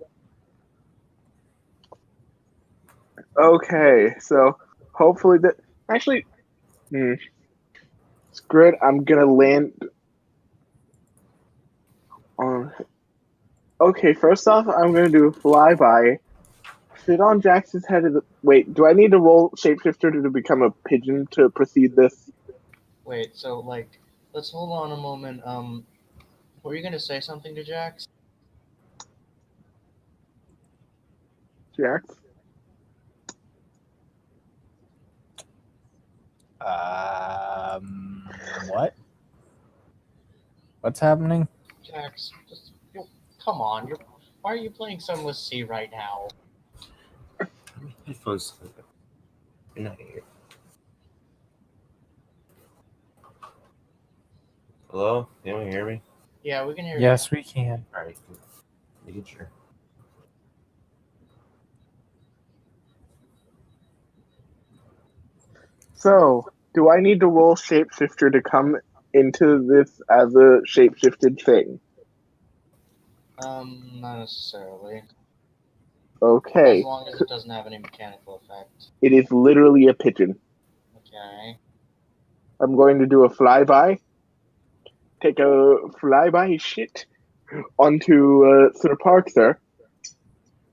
Okay, so hopefully that actually, it's good. I'm gonna land on. Okay, first off, I'm gonna do a flyby. Sit on Jax's head. Wait, do I need to roll shapeshifter to become a pigeon to proceed this? Wait, so like, let's hold on a moment. Were you gonna say something to Jax? Jax? What? What's happening? Jax, come on. Why are you playing Sunless Sea right now? Headphones. Good night. Hello? Anyone hear me? Yeah, we can hear Yes, we can. All right. Making sure. So, do I need to roll shapeshifter to come into this as a shapeshifted thing? you. Not necessarily. As Okay, long as it doesn't have any mechanical effect. it is literally a pigeon. Okay. I'm going to do a flyby. Take a flyby shit onto Sir Parkster,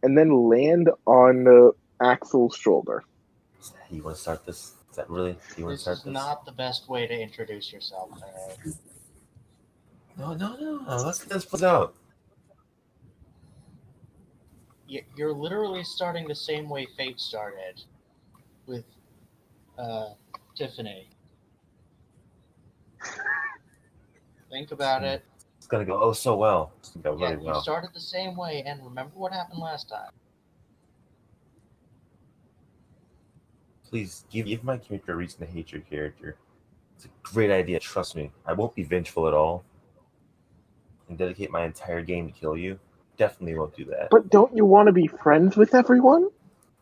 and then land on Axel's shoulder. You want to start this? Is that really? You want to This start is this? not the best way to introduce yourself, Eric. No. Let's get this put out. You're literally starting the same way Fate started, with Tiffany. Think about it. It's gonna go so well. It's gonna go Yeah, really you well. started the same way, and remember what happened last time. Please give my character a reason to hate your character. It's a great idea. Trust me. I won't be vengeful at all. And dedicate my entire game to kill you. Definitely won't do that. But don't you want to be friends with everyone?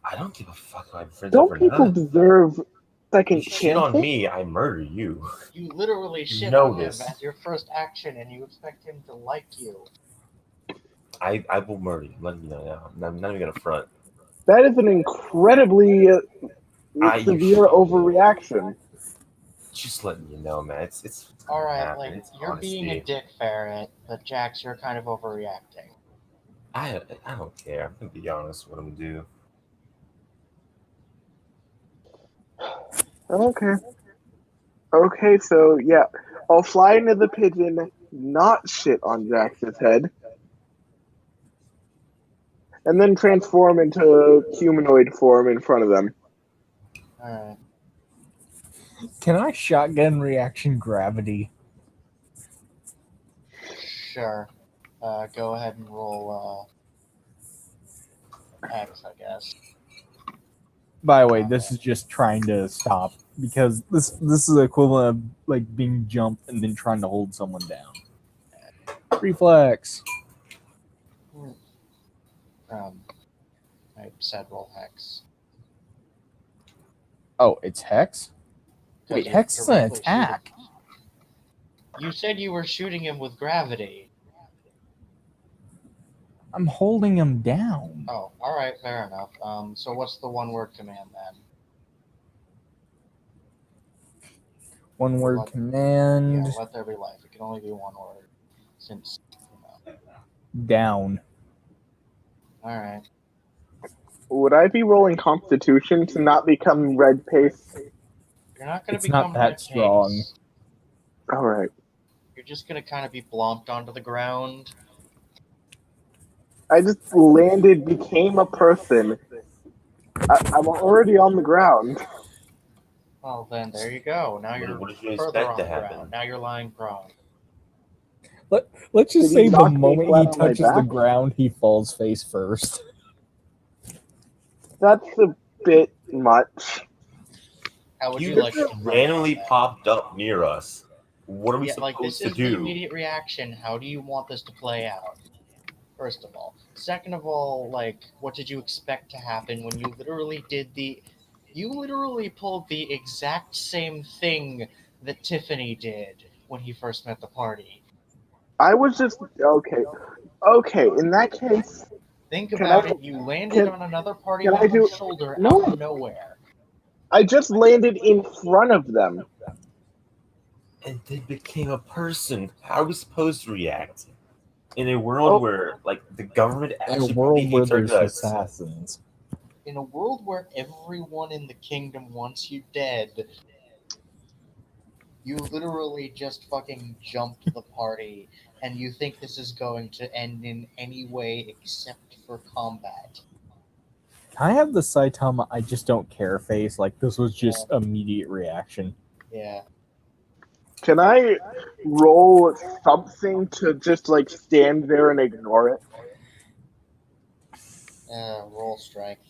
I don't give a fuck if I'm friends Don't with or people not. deserve You second shit on chances? me, I murder you. You literally shit know on this. him as your first action, and you expect him to like you. I will murder you. I'm letting you know now. I'm not even gonna front. That is an incredibly You severe shit on me. overreaction. Just letting you know, man. It's All right, happen. like It's you're honesty. being a dick ferret, but Jax, you're kind of overreacting. I don't care. I'm gonna be honest with what I'm gonna do. I don't care. Okay, so yeah, I'll fly into the pigeon, not shit on Jax's head, and then transform into humanoid form in front of them. All right. Can I shotgun reaction gravity? Sure. Go ahead and roll X, I guess. By the way, this is just trying to stop because this is the equivalent of like being jumped and then trying to hold someone down. Reflex. I said roll Hex. Oh, it's Hex? Wait, You're Hex is an directly attack. shooting. You said you were shooting him with gravity. I'm holding him down. Oh, all right, fair enough. So what's the one-word command then? One word command. Yeah, let there be life. It can only be one word, since Down. All right. Would I be rolling Constitution to not become red paste? You're not gonna It's become not that red strong. paste. All right. You're just gonna kind of be blomped onto the ground. I just landed, became a person. I'm already on the ground. Well, then there you go. Now you're What did you further expect on to the happen? ground. Now you're lying prone. Let's just Did say he the knock me moment flat he on my touches the back? ground, he falls face first. That's a bit much. How would you, You like it to play randomly out, then? popped up near us. What are we Yeah, like this supposed to is the do? immediate reaction. How do you want this to play out? First of all. Second of all, like, what did you expect to happen when you literally you literally pulled the exact same thing that Tiffany did when he first met the party. I was just okay. Okay, in that case, Think can about I? it. You landed on another party Can I member's do? shoulder No, out of nowhere. I just landed in front of them. And they became a person. How are we supposed to react? In a world where like the government In a actually probably world where hates our there's guts. assassins. In a world where everyone in the kingdom wants you dead, you literally just fucking jumped the party, and you think this is going to end in any way except for combat. I have the Saitama I just don't care face. Like, this was just immediate reaction. Yeah. Can I roll something to just like stand there and ignore it? Roll strength.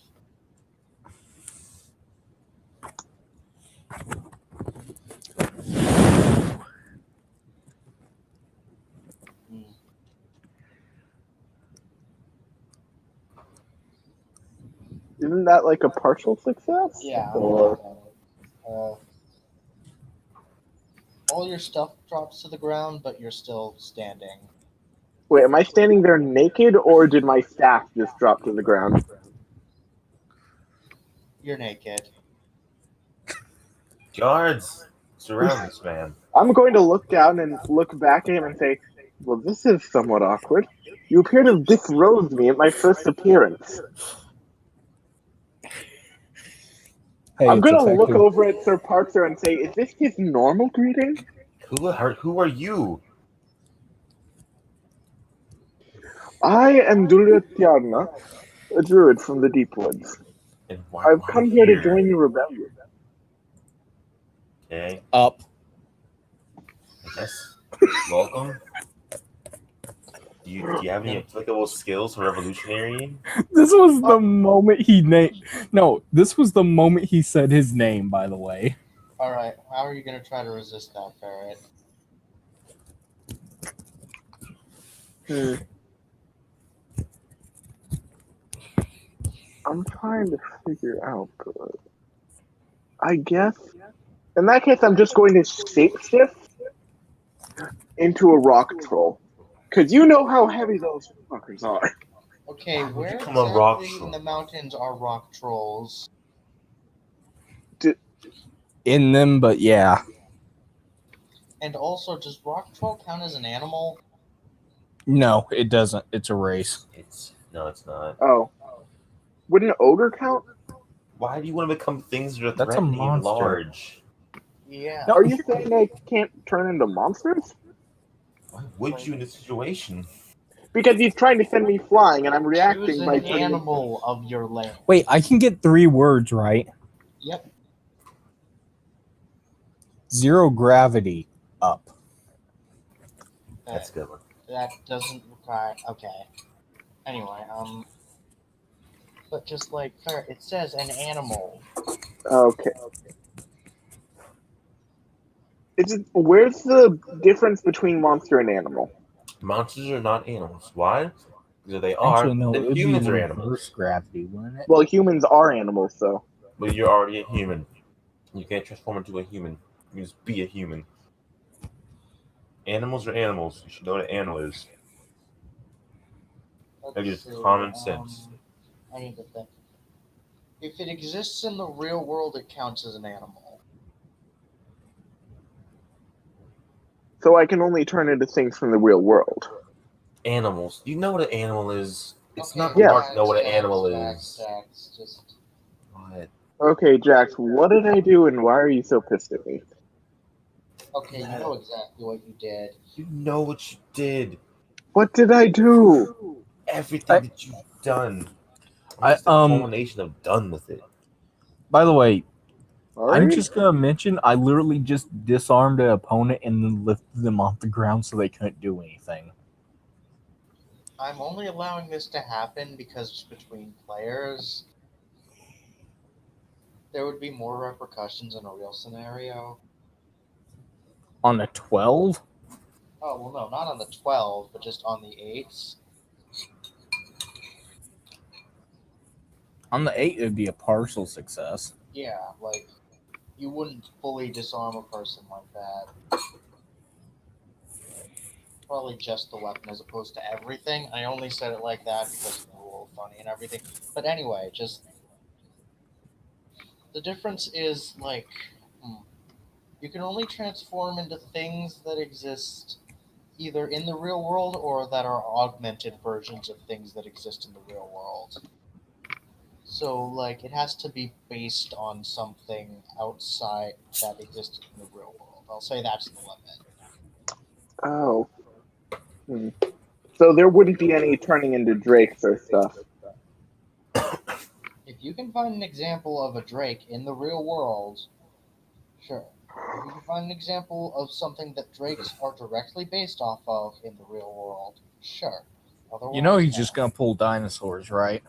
Isn't that like a partial success? Yeah. Or... all your stuff drops to the ground, but you're still standing. Wait, am I standing there naked, or did my staff just drop to the ground? You're naked. Guards, surround this man. I'm going to look down and look back at him and say, well, this is somewhat awkward. You appear to have disrobed me at my first appearance. Hey, I'm going to effective. look over at Sir Parker and say, is this his normal greeting? Who are you? I am Dulyatiana, a druid from the Deep Woods. And I've come here to join your rebellion. Okay, Up. I guess. Welcome. Do you have any applicable skills for revolutionary? This was the moment he named. No, this was the moment he said his name. By the way. All right. How are you gonna try to resist that, Ferret? I'm trying to figure out, but I guess in that case, I'm just going to shapeshift into a rock troll, because you know how heavy those fuckers are. Okay, where become a rock exactly troll? in the mountains are rock trolls? In them, but yeah. And also, does rock troll count as an animal? No, it doesn't. It's a race. It's not. Oh, would an ogre count? Why do you want to become things that are That's a threatening and monster. large? Yeah. No. Are you saying they can't turn into monsters? Why would you in this situation? Because he's trying to send me flying, and I'm Choose reacting an by turning. animal of your land. Wait, I can get 3 words right. Yep. 0 gravity. Up. That's a good one. That doesn't require. Okay. Anyway, but just like it says an animal. Okay. Where's the difference between monster and animal? Monsters are not animals. Why? Because if they are, Actually, no, it then would be humans are reverse animals. gravity, wouldn't it? Well, humans are animals, though. But you're already a human. You can't transform into a human. You just be a human. Animals are animals. You should know what an animal is. That is common sense. I need to think. If it exists in the real world, it counts as an animal. So I can only turn into things from the real world. Animals. You know what an animal is. It's Okay, not Yeah. hard to know what an animal is. Jax, just What? Okay, Jax, what did I do, and why are you so pissed at me? okay. You know exactly what you did. You know what you did. What did I do? Everything that you've done. I- The culmination of done with it. By the way, All I'm right. just gonna mention I literally just disarmed an opponent and then lifted them off the ground so they couldn't do anything. I'm only allowing this to happen because between players, there would be more repercussions in a real scenario. On a 12? Oh, well, no, not on the 12, but just on the 8s. On the 8, it would be a partial success. Yeah, like, you wouldn't fully disarm a person like that. Probably just the weapon as opposed to everything. I only said it like that because it's a little funny and everything. But anyway, just the difference is you can only transform into things that exist either in the real world or that are augmented versions of things that exist in the real world. So, like, it has to be based on something outside that exists in the real world. I'll say that's the limit. Oh. So there wouldn't be any turning into drakes or stuff. If you can find an example of a drake in the real world, sure. If you can find an example of something that drakes are directly based off of in the real world, sure. Otherwise, You know he's no. just gonna pull dinosaurs, right?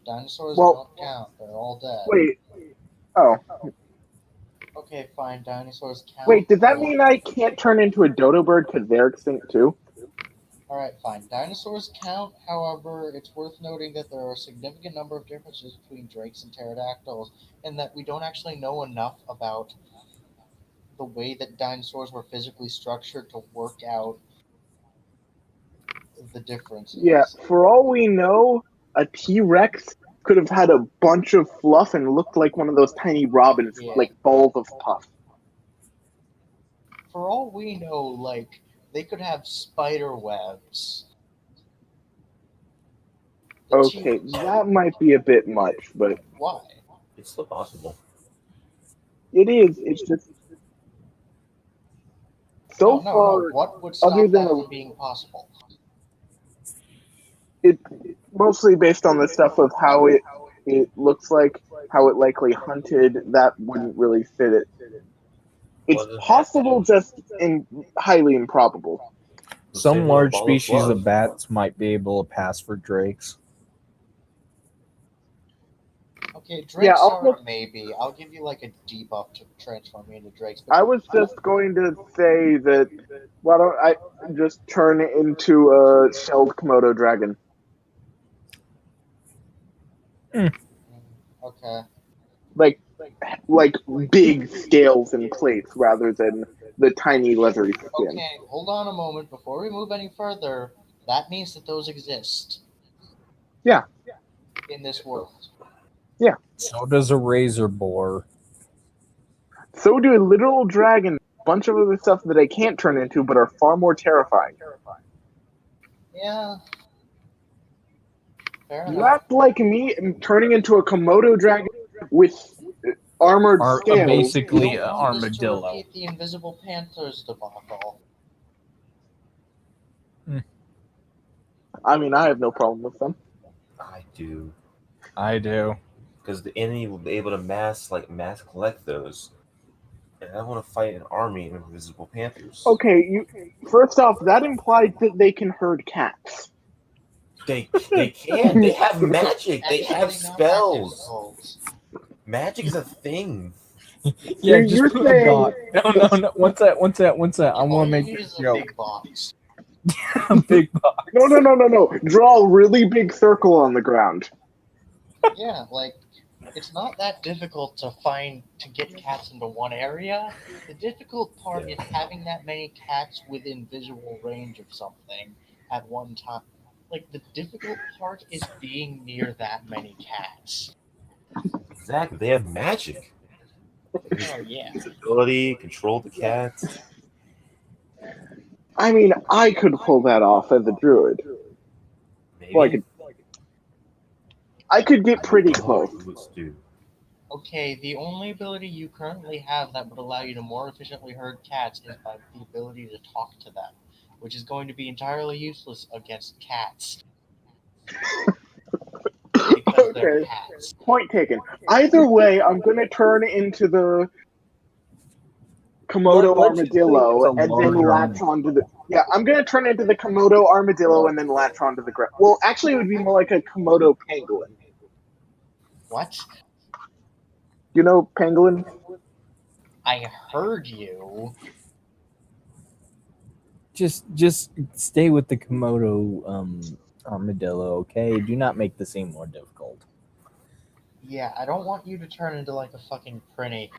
Dinosaurs Well- don't count. They're all dead. Wait. Oh. Okay, fine. Dinosaurs count. Wait, does that They're- mean I can't turn into a dodo bird because they're extinct too? Alright, fine. Dinosaurs count, however, it's worth noting that there are a significant number of differences between drakes and pterodactyls, and that we don't actually know enough about the way that dinosaurs were physically structured to work out the differences. Yeah, for all we know, a T-Rex could have had a bunch of fluff and looked like one of those tiny robins, Yeah. like balls of puff. For all we know, like, they could have spider webs. The Okay, T-Rex- that might be a bit much, but Why? It's still possible. it is. It's just so no. far. What would stop other than that a- from being possible? It mostly based on the stuff of how it looks like, how it likely hunted. That wouldn't really fit it. It's Well, it has possible, to. just highly improbable. The same Some with large ball of species fluff. of bats might be able to pass for drakes. Okay, drakes Yeah, are a maybe. I'll give you like a debuff to transform me into drakes. But I was just going to say that. Why don't I just turn into a shelled Komodo dragon? Okay. Like big scales and plates rather than the tiny leathery skin. Okay, hold on a moment. Before we move any further, that means that those exist. Yeah. In this world. So does a razor boar. So do a literal dragon, a bunch of other stuff that I can't turn into but are far more terrifying. Yeah. Fair enough. Not like me turning into a Komodo dragon with armored scales. Basically, You an don't want this to armadillo. repeat the Invisible Panthers debacle. I mean, I have no problem with them. I do. I do. Because the enemy will be able to mass collect those. And I want to fight an army of invisible panthers. Okay, first off, that implies that they can herd cats. They can. They have magic. They Actually, have not that spells. difficult. Magic is a thing. Yeah, You're just put saying- a dot. No. What's that? I All want to you make need this is a joke. big box. A big box. No. Draw a really big circle on the ground. Yeah, like, it's not that difficult to get cats into one area. The difficult part is having that many cats within visual range of something at one time. Like, the difficult part is being near that many cats. Exactly. They have magic. Oh, yeah. Ability, control the cats. I mean, I could pull that off as a druid. Maybe. Well, I could get pretty I don't know what close. druids do. Okay, the only ability you currently have that would allow you to more efficiently herd cats is by the ability to talk to them, which is going to be entirely useless against cats. Because they're Okay. cats. Point taken. Either way, I'm going to turn into the Komodo Well, let's just say armadillo it's a and then larger latch onto the. Yeah, I'm going to turn into the Komodo armadillo and then latch onto the ground. Well, actually, it would be more like a Komodo pangolin. What? You know pangolin? I heard you. Just stay with the Komodo armadillo, okay? Do not make the scene more difficult. Yeah, I don't want you to turn into like a fucking prinny.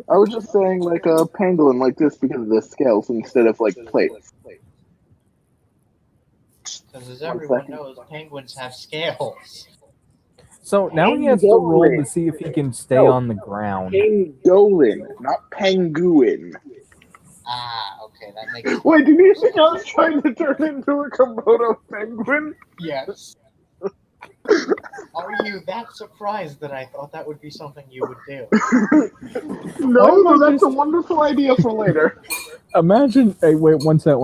I was just saying like a pangolin like this because of the scales instead of like plates. Because as everyone knows, penguins have scales. So now he has to roll to Pangolin. see if he can stay No. on the ground. Pangolin, not penguin. Okay, that makes Wait, did you sense. think I was trying to turn into a Komodo penguin? Yes. Are you that surprised that I thought that would be something you would do? No, but that's a wonderful idea for later. Imagine. Hey, wait, one sec.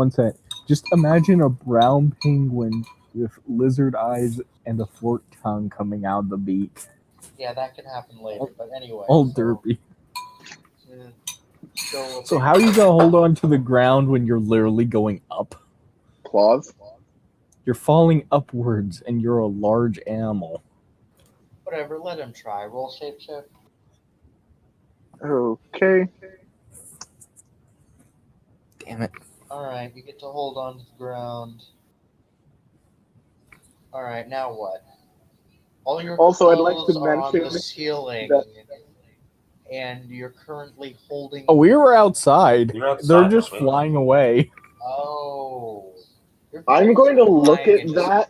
Just imagine a brown penguin with lizard eyes and a forked tongue coming out of the beak. Yeah, that can happen later, but anyway. All derpy. So how are you gonna hold on to the ground when you're literally going up? Claws? You're falling upwards, and you're a large animal. Whatever, let him try. Roll shapeshift. Okay. Damn it. Alright, you get to hold on to the ground. Alright, now what? All your Also, I'd clothes like to are on the mention ceiling, that- and you're currently holding... Oh, we were outside. You're outside, They're just wait. flying away. Oh. Your I'm clothes going to are look flying at and just- that.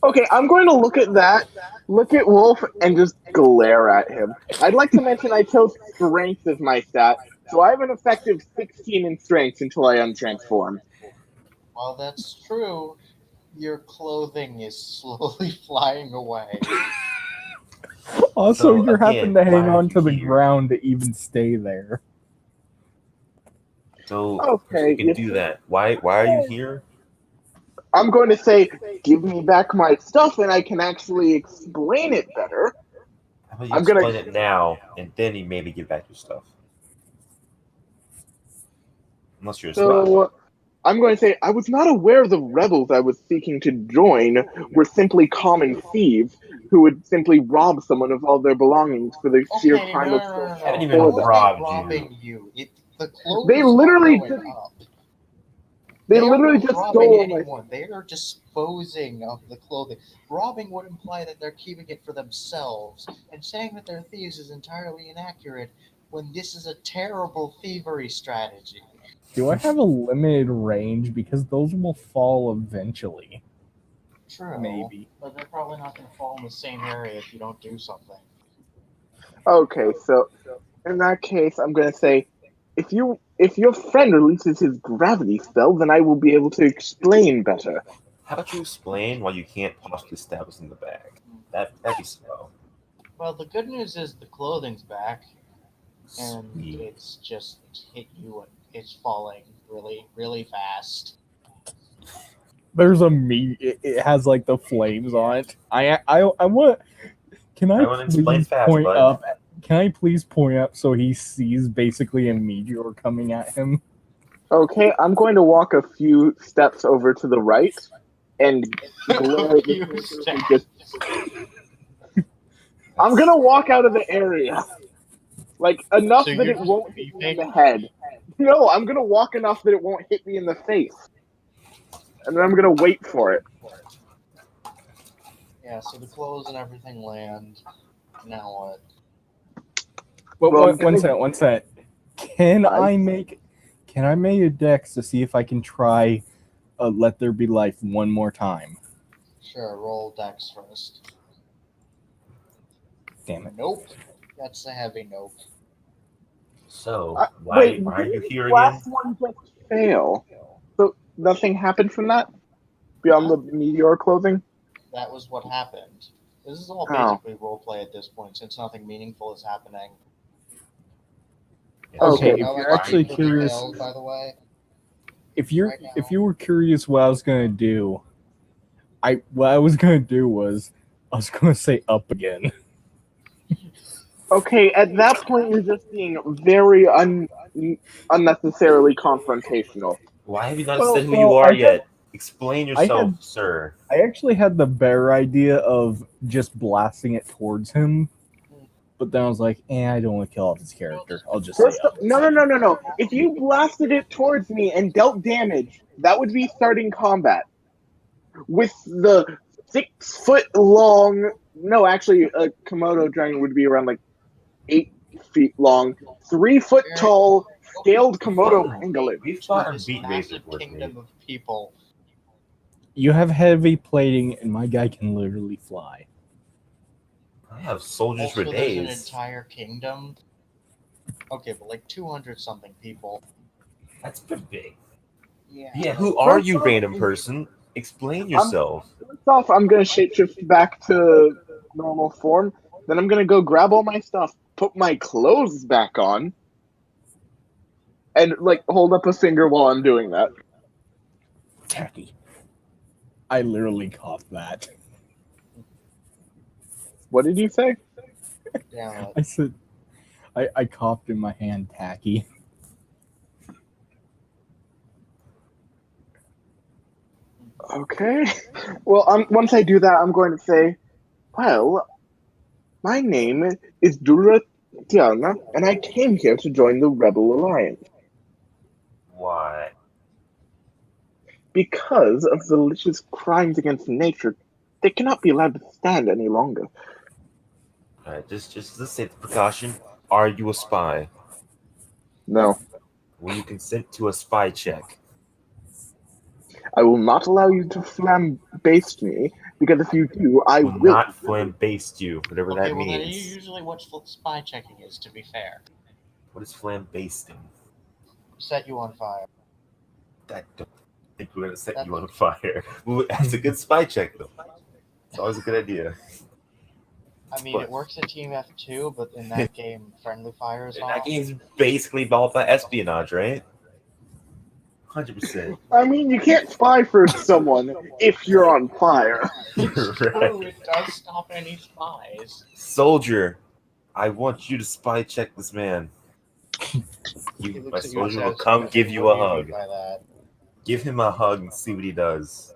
Okay, I'm going to look at that, look at Wolf, and just glare at him. I'd like to mention I chose strength as my stat, so I have an effective 16 in strength until I untransform. While that's true, your clothing is slowly flying away. Also, So, you again, happen to why hang are on you to the here? ground to even stay there. So Okay, you can you do see- that. Why are you here? I'm going to say, give me back my stuff and I can actually explain it better. How about you I'm gonna- explain it now, and then you maybe give back your stuff? Unless you're a spy. So, I'm going to say, I was not aware the rebels I was seeking to join were simply common thieves who would simply rob someone of all their belongings for the sheer Okay, crime no, of no, no, no, Haven't no. even It wasn't robbed you. robbing you. The clothes They are literally going just- up. They are literally not just robbing stole all my anyone. They are disposing of the clothing. Robbing would imply that they're keeping it for themselves, and saying that they're thieves is entirely inaccurate when this is a terrible thievery strategy. Do I have a limited range? Because those will fall eventually. True. Maybe. But they're probably not going to fall in the same area if you don't do something. Okay, so in that case, I'm going to say, if your friend releases his gravity spell, then I will be able to explain better. How about you explain why you can't possibly stab us in the back? That'd be slow. Well, the good news is the clothing's back, and Sweet. it's just hit you and it's falling really, really fast. There's a meat. It has like the flames on it. I want. Can I wanna explain please fast, point bud. up? Can I please point up so he sees basically a meteor coming at him? Okay, I'm going to walk a few steps over to the right and glare at Few the person who steps. just. I'm gonna walk out of the area, like enough So that you're it just won't hit me in beeping? the head. No, I'm gonna walk enough that it won't hit me in the face, and then I'm gonna wait for it. Yeah, so the clothes and everything land. Now what? But Well, I'm one gonna- sec. Can I make a dex to see if I can try Let There Be Life one more time? Sure, roll dex first. Damn it. Nope. That's a heavy nope. So why are you didn't here the last again? one just fail? So nothing happened from that beyond the meteor clothing. That was what happened. This is all Oh. basically roleplay at this point, since nothing meaningful is happening. Okay, if no, you're I actually got curious- details, by the way. If you Right now. if you were curious what I was gonna do, I was gonna say up again. Okay, at that point you're just being very unnecessarily confrontational. Why have you not Well, said who well, you I are had- yet? Explain I yourself, had- sir. I actually had the better idea of just blasting it towards him, but then I was like, I don't want to kill off his character. I'll just say First, up. no. If you blasted it towards me and dealt damage, that would be starting combat. With the 6 foot long, no, actually, a Komodo dragon would be around like 8 feet long, 3 foot tall, scaled Komodo pangolin. We fought and This beat massive Razor with me. kingdom of people. You have heavy plating, and my guy can literally fly. I have soldiers Also, for there's an days. entire kingdom. Okay, but like 200 something people. That's pretty big. Yeah. Yeah, who are First you, off, random person? Explain yourself. First off, I'm gonna shapeshift back to normal form. Then I'm gonna go grab all my stuff, put my clothes back on, and like hold up a finger while I'm doing that. Tacky. I literally coughed that. What did you say? Damn it. I said, I coughed in my hand, tacky. Okay. Well, once I do that, I'm going to say, well, my name is Duratiana, and I came here to join the Rebel Alliance Why? because of the malicious crimes against nature. They cannot be allowed to stand any longer. All right, just let's say the precaution. Are you a spy? No, Will you consent to a spy check? I will not allow you to flambaste me, because if you do, I Will will. not flambaste you, whatever Okay, that well, that is means. usually what spy checking is, to be fair. What is flambasting? Set you on fire. I don't think we're gonna set you on fire. Well, that's a good spy check, though. It's always a good idea. I mean, But- it works at Team F2, but in that game, friendly fire is That off. game's basically all about espionage, right? 100%. I mean, you can't spy for someone if you're on fire. It's Right. true, it does stop any spies. Soldier, I want you to spy check this man. He My looks at you and soldier will says, come "Okay, give you what a do mean hug. by that?" Give him a hug and see what he does.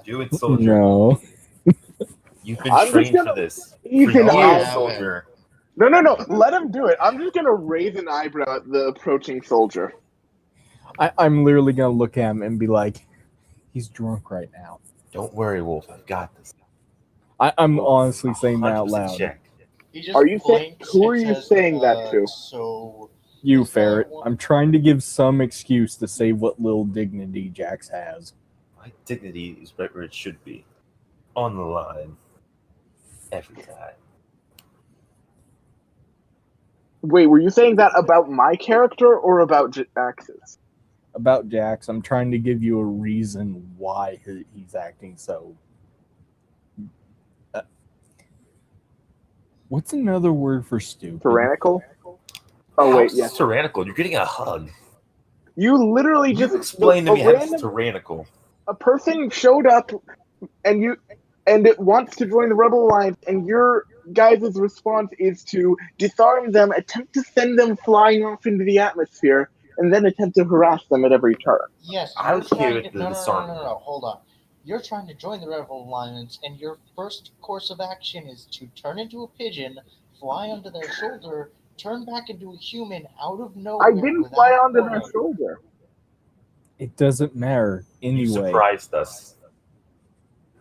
Do it, soldier. No. You've been I'm just trained gonna for this. even For I- years, soldier. No, let him do it. I'm just gonna raise an eyebrow at the approaching soldier. I'm literally gonna look at him and be like, he's drunk right now. Don't worry, Wolf. I've got this. I'm honestly saying that out 100% loud. check. He just Are you saying? blinks Who and are you says, saying that to? So, You This guy ferret. won- I'm trying to give some excuse to save what little dignity Jax has. My dignity is right where it should be. On the line. Every time. Wait, were you saying that about my character or about Jax's? About Jax, I'm trying to give you a reason why he's acting so. What's another word for stupid? Tyrannical? Oh wait, How's yes. this tyrannical? You're getting a hug. You literally You just explain to a me how this is random tyrannical. a person showed up and it wants to join the Rebel Alliance, and your guys' response is to disarm them, attempt to send them flying off into the atmosphere, and then attempt to harass them at every turn. yes, I'm you're okay trying with to. the No, disarmament. hold on. You're trying to join the Rebel Alliance, and your first course of action is to turn into a pigeon, fly onto their shoulder, turn back into a human out of nowhere. I didn't without fly onto warning. their shoulder. It doesn't matter. You Anyway, surprised us.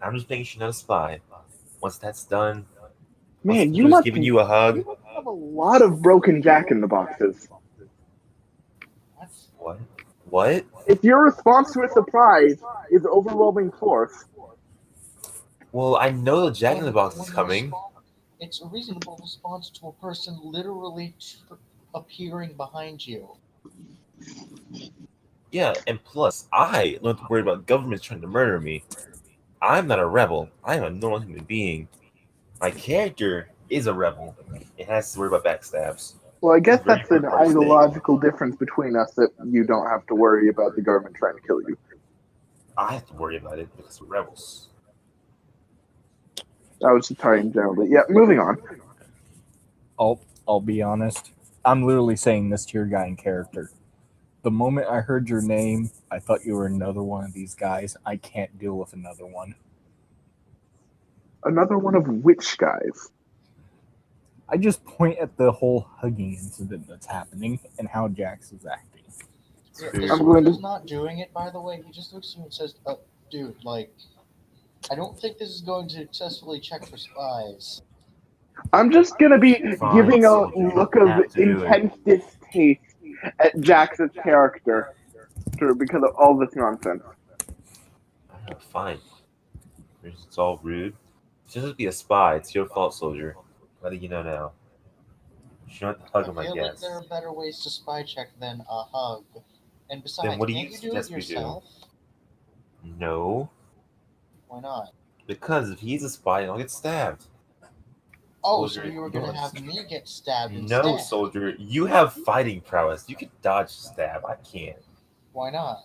I'm just making sure you're not a spy. Once that's done, Man, once you Soldiers must giving you a hug. have a lot of broken Jack in the boxes. What? What? If your response to a surprise is overwhelming force, Well, I know the Jack in the Box is When you coming. respond- It's a reasonable response to a person literally appearing behind you. Yeah, and plus, I don't have to worry about governments trying to murder me. I'm not a rebel. I'm a normal human being. My character is a rebel. It has to worry about backstabs. well, I guess Very that's an important part of the ideological difference between us, that you don't have to worry about the government trying to kill you. I have to worry about it because we're rebels. I was just talking generally. Yeah, moving on. I'll be honest. I'm literally saying this to your guy in character. The moment I heard your name, I thought you were another one of these guys. I can't deal with another one. Another one of which guys? I just point at the whole hugging incident that's happening and how Jax is acting. Yeah, Fair. the I'm going to- soldier's not doing it, by the way. He just looks at you and says, dude, like, I don't think this is going to successfully check for spies. I'm just gonna be Fine, giving a soldier, you look don't of have to do it. intense distaste at Jax's character because of all this nonsense. Fine. It's all rude. Just be a spy. It's your fault, soldier. Letting you know now. You shouldn't hug I him, I feel like there guess. are better ways to spy check than a hug. And Then besides, what do can't you you do it suggest we do? yourself? No. Why not? Because if he's a spy, I'll get stabbed. Oh, so Soldier, you were you don't gonna have understand. me get stabbed No, instead? soldier. You have fighting prowess. You can dodge stab. I can't. Why not?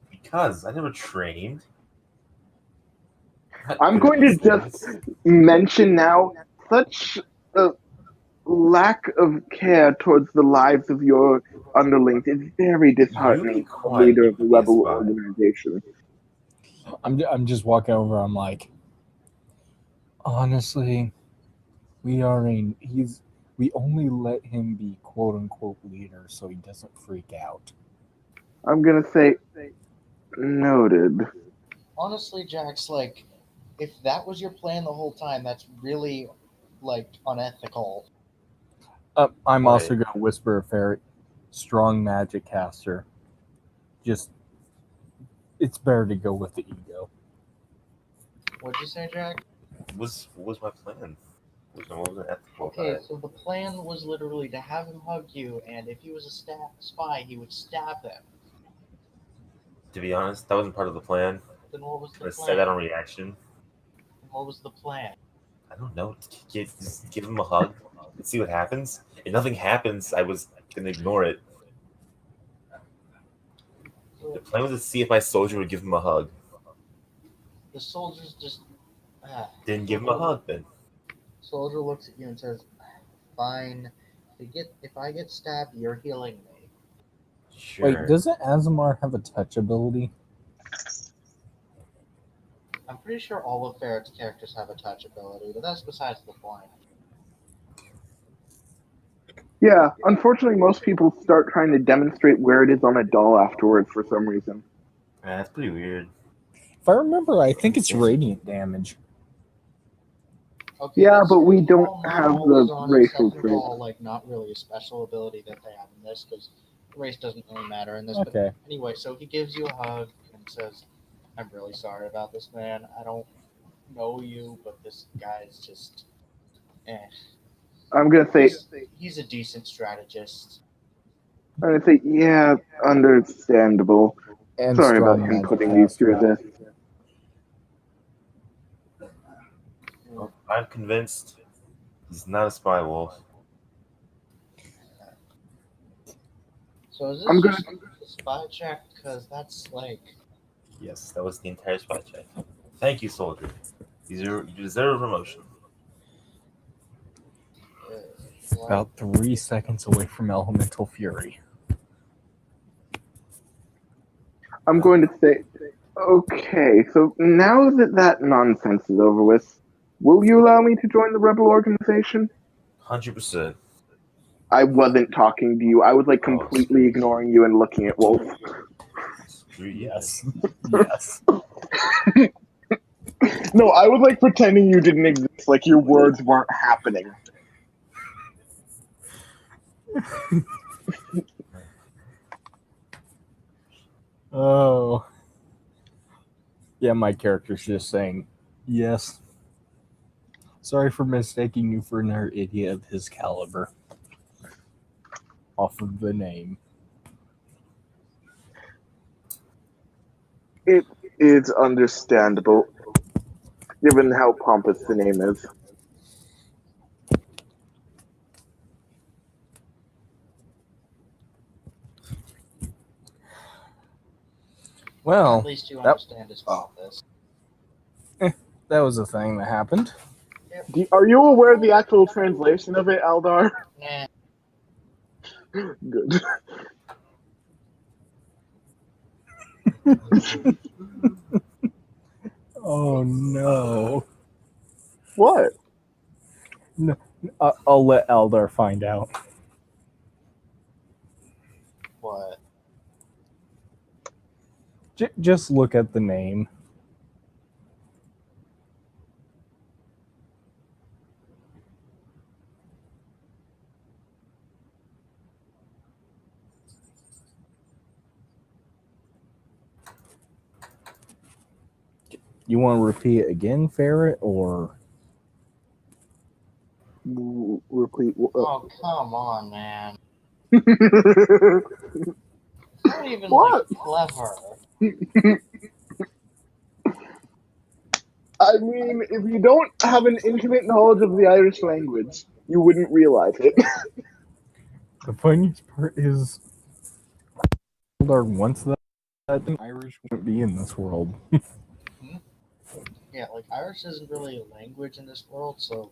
Because I never trained. Not I'm good at going to these just things. mention now such a lack of care towards the lives of your underlings is very You be disheartening for a quiet. leader You of a can be a rebel spy. organization. I'm just walking over. I'm like, honestly, we only let him be quote unquote leader so he doesn't freak out. I'm gonna say noted. Honestly, Jax, like, if that was your plan the whole time, that's really, like, unethical. I'm Right. also gonna whisper a ferret, strong magic caster. Just, it's better to go with the ego. What'd you say, Jack? What was my plan? What was ethical about Okay, it? so the plan was literally to have him hug you, and if he was a spy, he would stab them. To be honest, that wasn't part of the plan. Then what was the I plan? said that on reaction. What was the plan? I don't know. Just give him a hug and see what happens. If nothing happens, I was gonna ignore it. The plan was to see if my soldier would give him a hug. The soldiers just. Didn't give him a hug then. Soldier looks at you and says, "Fine. If I get stabbed, you're healing me." Sure. Wait, doesn't Azamar have a touch ability? I'm pretty sure all of Ferret's characters have a touch ability, but that's besides the point. Yeah, unfortunately, most people start trying to demonstrate where it is on a doll afterwards for some reason. That's pretty weird. If I remember, I think it's radiant damage. Okay, Yeah, that's but we first of don't all, not have always the on, and racial second of trait. all, like, not really a special ability that they have in this, because race doesn't really matter in this. Okay. But anyway, so he gives you a hug and says, "I'm really sorry about this, man. I don't know you, but this guy's just, eh." I'm gonna say, He's a decent strategist. yeah, understandable. And Sorry about strong him magic putting you through caster. this. Well, I'm convinced he's not a spy wolf. So is I'm this gonna- just a spy check? Because that's like, Yes, that was the entire spy check. Thank you, soldier. You deserve a promotion. what? About 3 seconds away from elemental fury. I'm going to say, okay, so now that that nonsense is over with, will you allow me to join the rebel organization? 100%. I wasn't talking to you. I was like Oh, completely ignoring you and looking at Wolf. Screw you. Yes. Yes. No, I was like pretending you didn't exist, like your words weren't happening. Oh. Yeah, my character's just saying, yes. Sorry for mistaking you for another idiot of his caliber. Off of the name. It is understandable, given how pompous the name is. Well, At least you understand his office. that was a thing that happened. Are you aware of the actual translation of it, Aldar? Nah. Good. Oh no. What? No, I'll let Aldar find out. What? Just look at the name. You want to repeat it again, Ferret, or repeat. Oh, come on, man. Not even What? like clever. I mean, if you don't have an intimate knowledge of the Irish language, you wouldn't realize it. The funniest part is, Aldar wants that Irish wouldn't be in this world. Yeah, like Irish isn't really a language in this world, so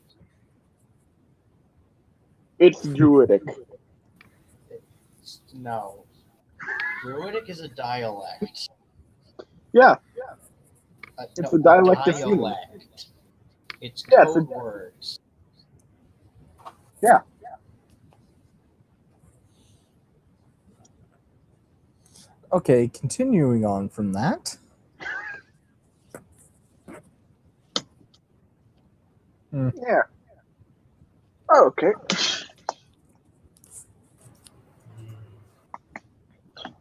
It's Druidic. no. Druidic is a dialect. Yeah, No, a dialect of human. dialect. It's Yeah, it's code words. Yeah. Okay, continuing on from that. Yeah. Oh, okay.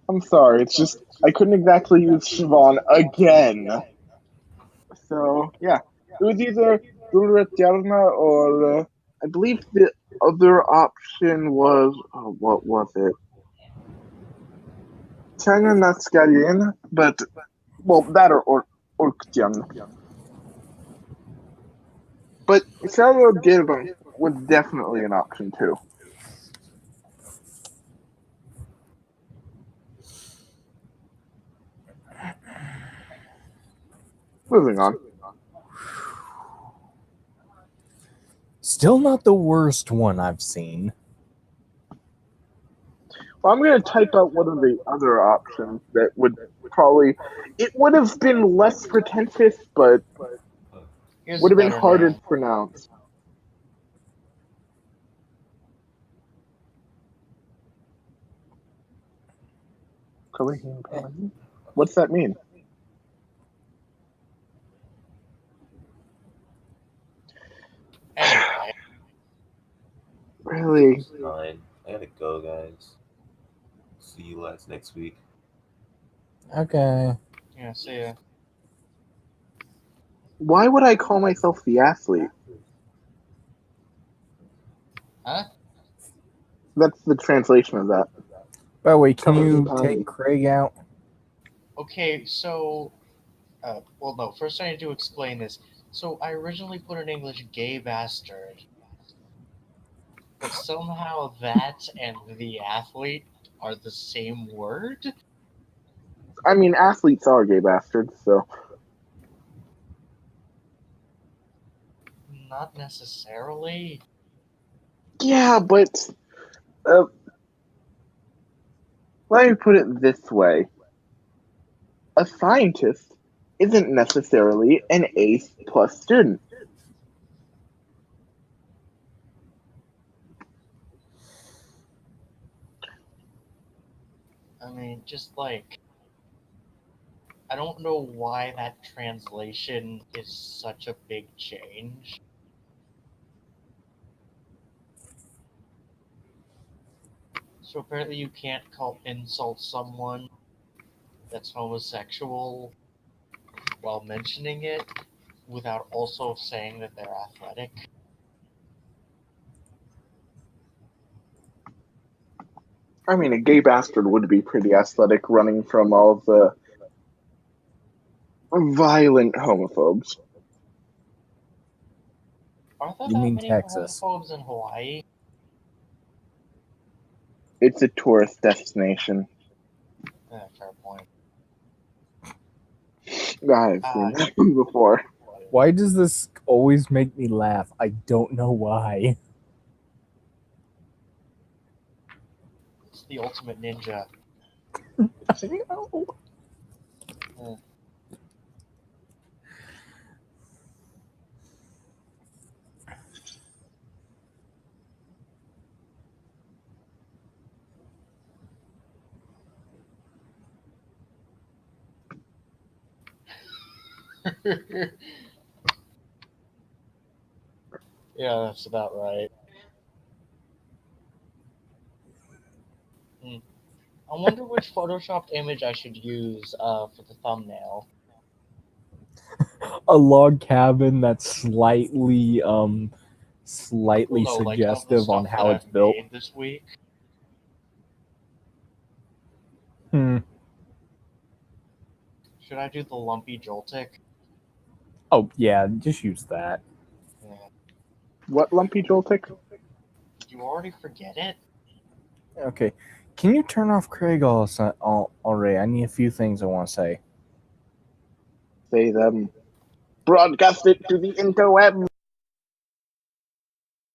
I'm sorry. It's just I couldn't exactly use Siobhan again. So yeah, it was either Dulratjarna or I believe the other option was what was it? China Naskalian, but well, that or Orktjan. But Shadow Girbon was definitely an option too. Moving on. Still not the worst one I've seen. Well, I'm going to type out one of the other options that would probably. It would have been less pretentious, but Here's would a have been better harder name. to pronounce. What's that mean? Anyway, Really? Fine. I gotta go, guys. See you guys next week. Okay. yeah, see ya. Why would I call myself the athlete? Huh? That's the translation of that. By the way, can Cover you the take Craig out? Okay, so, well, no. First, I need to explain this. So, I originally put in English "gay bastard," but somehow that and "the athlete" are the same word. I mean, athletes are gay bastards, so. Not necessarily. Yeah, but. Let me put it this way. A scientist isn't necessarily an A+ student. I mean, just like, I don't know why that translation is such a big change. So apparently you can't insult someone that's homosexual while mentioning it without also saying that they're athletic. I mean, a gay bastard would be pretty athletic running from all the violent homophobes. Aren't there You that mean many Texas? homophobes in Hawaii? It's a tourist destination. Fair point. I've seen that before. Why does this always make me laugh? I don't know why. It's the ultimate ninja. I know. Yeah, that's about right. I wonder which photoshopped image I should use for the thumbnail. A log cabin that's slightly slightly No, like, of the suggestive on stuff how that it's I've built. made this week. Hmm. Should I do the lumpy Joltic? Oh yeah, just use that. Yeah. What lumpy Joltic? Did you already forget it? Okay. Can you turn off Craig already? I need a few things I want to say. Say them. Broadcast it to the interweb.